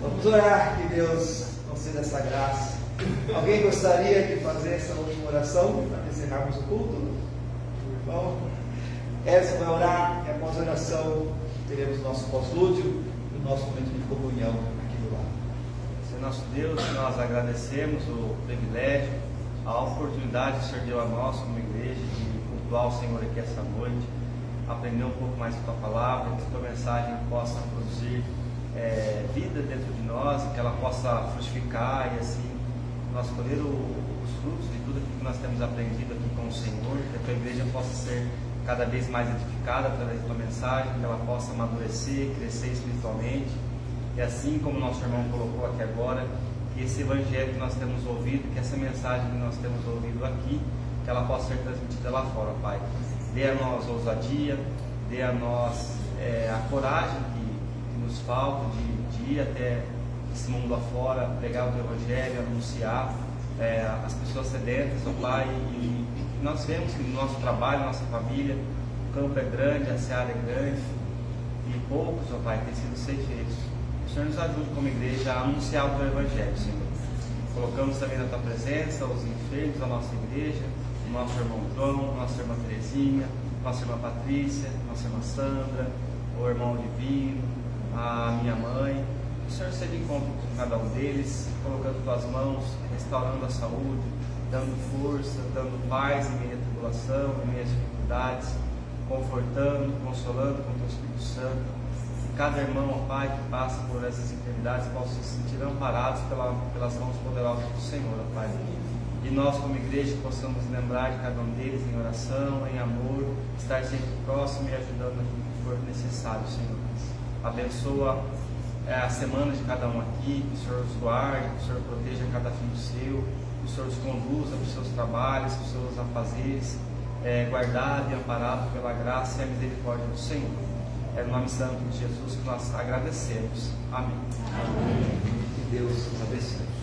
Vamos orar que Deus conceda essa graça. Alguém gostaria de fazer essa última oração para encerrarmos o culto? Irmão, essa vai orar e após a oração teremos o nosso pós-lúdio e o nosso momento de comunhão aqui do lado. Senhor nosso Deus, nós agradecemos o privilégio, a oportunidade que o Senhor deu a nós como igreja de cultuar o Senhor aqui essa noite, aprender um pouco mais da Tua palavra, que a Tua mensagem possa produzir vida dentro de nós, que ela possa frutificar e assim nós colher os frutos de tudo aquilo que nós temos aprendido aqui com o Senhor, que a Tua igreja possa ser cada vez mais edificada através da Tua mensagem, que ela possa amadurecer, crescer espiritualmente, e assim como o nosso irmão colocou aqui agora, que esse evangelho que nós temos ouvido, que essa mensagem que nós temos ouvido aqui, que ela possa ser transmitida lá fora, Pai. Dê a nós ousadia, dê a nós a coragem que nos falta de ir até esse mundo afora, pregar o Teu Evangelho, anunciar as pessoas sedentas, ó Pai, e nós vemos que no nosso trabalho, nossa família, o campo é grande, a seara é grande, e poucos, ó Pai, têm sido ceifeiros. O Senhor nos ajude como igreja a anunciar o Teu Evangelho, Senhor. Colocamos também na Tua presença os enfermos da nossa igreja, o nosso irmão João, nossa irmã Terezinha, nossa irmã Patrícia, nossa irmã Sandra, o irmão Divino, a minha mãe. O Senhor seja de encontro com cada um deles, colocando Tuas mãos, restaurando a saúde, dando força, dando paz em meio à tribulação, em meio às dificuldades, confortando, consolando com o Teu Espírito Santo. Que cada irmão, ó Pai, que passa por essas enfermidades possa se sentir amparados pelas mãos poderosas do Senhor, ó Pai. E nós, como igreja, possamos lembrar de cada um deles em oração, em amor, estar sempre próximo e ajudando naquilo que for necessário, Senhor. Abençoa a semana de cada um aqui, que o Senhor os guarde, que o Senhor proteja cada filho seu, que o Senhor os conduza para os seus trabalhos, para os seus afazeres, guardado e amparado pela graça e a misericórdia do Senhor. É no nome santo de Jesus que nós agradecemos. Amém. Amém. Que Deus nos abençoe.